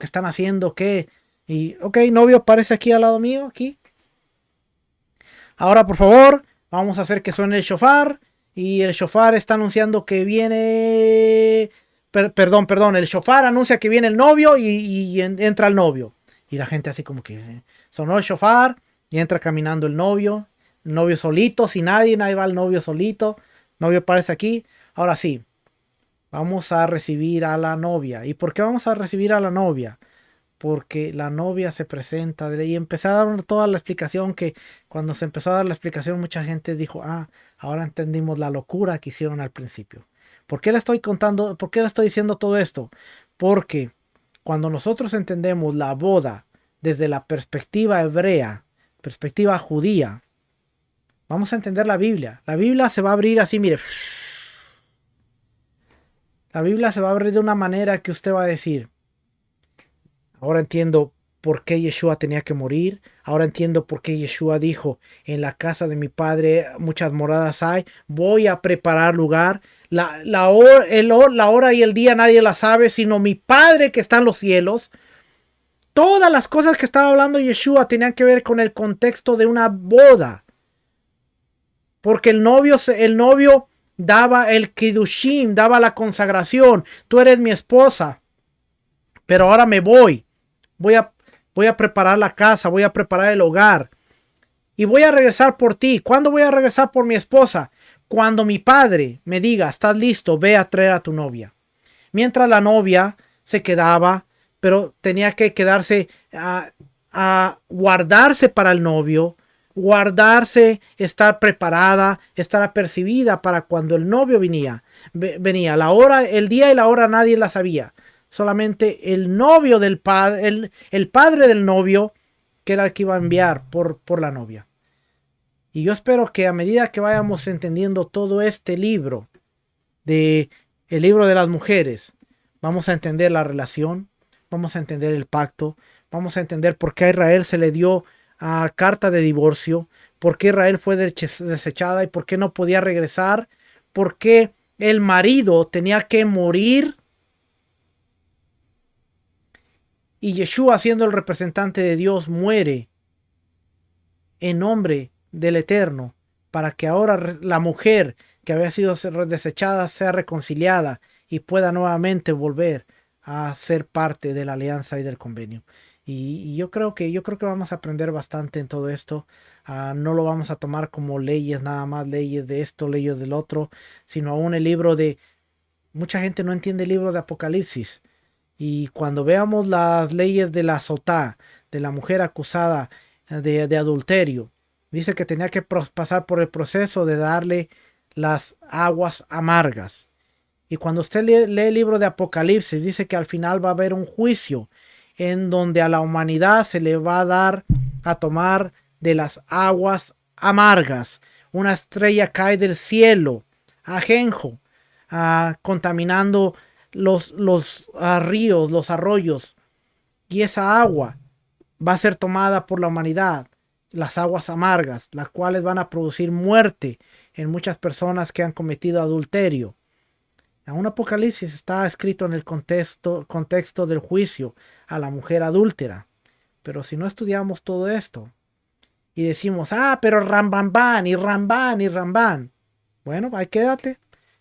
están haciendo, qué. Y ok, novio, aparece aquí al lado mío, aquí. Ahora por favor, vamos a hacer que suene el shofar. Y el shofar está anunciando que viene... Perdón, el shofar anuncia que viene el novio y entra el novio. Y la gente así como que sonó el shofar y entra caminando el novio solito, sin nadie va el novio solito. El novio aparece aquí. Ahora sí, vamos a recibir a la novia. ¿Y por qué vamos a recibir a la novia? Porque la novia se presenta y empecé a dar toda la explicación que cuando se empezó a dar la explicación mucha gente dijo, ahora entendimos la locura que hicieron al principio. ¿Por qué le estoy contando, por qué le estoy diciendo todo esto? Porque cuando nosotros entendemos la boda desde la perspectiva hebrea, perspectiva judía, vamos a entender la Biblia. La Biblia se va a abrir así, mire. La Biblia se va a abrir de una manera que usted va a decir, ahora entiendo por qué Yeshua tenía que morir. Ahora entiendo por qué Yeshua dijo, en la casa de mi padre muchas moradas hay. Voy a preparar lugar. La hora y el día nadie la sabe, sino mi Padre que está en los cielos. Todas las cosas que estaba hablando Yeshua tenían que ver con el contexto de una boda. Porque el novio daba el kiddushim, daba la consagración. Tú eres mi esposa, pero ahora me voy. Voy a preparar la casa, voy a preparar el hogar. Y voy a regresar por ti. ¿Cuándo voy a regresar por mi esposa? Cuando mi padre me diga, estás listo, ve a traer a tu novia. Mientras la novia se quedaba, pero tenía que quedarse a guardarse para el novio, guardarse, estar preparada, estar apercibida para cuando el novio venía. La hora, el día y la hora nadie la sabía. Solamente el novio del padre, el padre del novio, que era el que iba a enviar por la novia. Y yo espero que a medida que vayamos entendiendo todo este libro, el libro de las mujeres, vamos a entender la relación, vamos a entender el pacto, vamos a entender por qué a Israel se le dio carta de divorcio, por qué Israel fue desechada y por qué no podía regresar, por qué el marido tenía que morir y Yeshua, siendo el representante de Dios, muere en nombre del Eterno para que ahora la mujer que había sido desechada sea reconciliada y pueda nuevamente volver a ser parte de la alianza y del convenio. Y yo creo que vamos a aprender bastante en todo esto. No lo vamos a tomar como leyes, nada más leyes de esto, leyes del otro, sino aún el libro de... Mucha gente no entiende el libro de Apocalipsis. Y cuando veamos las leyes de la sotá, de la mujer acusada de adulterio, dice que tenía que pasar por el proceso de darle las aguas amargas. Y cuando usted lee el libro de Apocalipsis, dice que al final va a haber un juicio en donde a la humanidad se le va a dar a tomar de las aguas amargas. Una estrella cae del cielo, ajenjo, contaminando los ríos, los arroyos. Y esa agua va a ser tomada por la humanidad, las aguas amargas, las cuales van a producir muerte en muchas personas que han cometido adulterio. Un Apocalipsis está escrito en el contexto del juicio a la mujer adúltera. Pero si no estudiamos todo esto y decimos, pero Rambambán y Rambán y Rambán. Bueno, ahí quédate.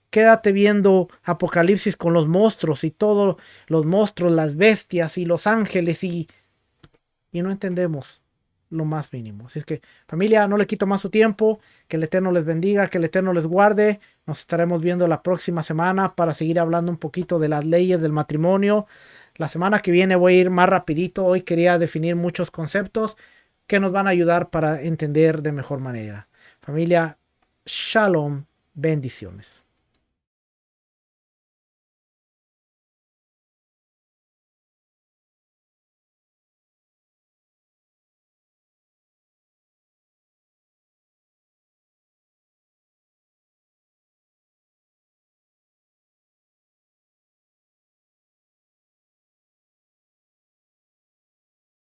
Quédate viendo Apocalipsis con los monstruos y todos los monstruos, las bestias y los ángeles y no entendemos lo más mínimo. Así es que, familia, no le quito más su tiempo. Que el Eterno les bendiga, que el Eterno les guarde. Nos estaremos viendo la próxima semana para seguir hablando un poquito de las leyes del matrimonio. La semana que viene voy a ir más rapidito. Hoy quería definir muchos conceptos que nos van a ayudar para entender de mejor manera. Familia, shalom, bendiciones.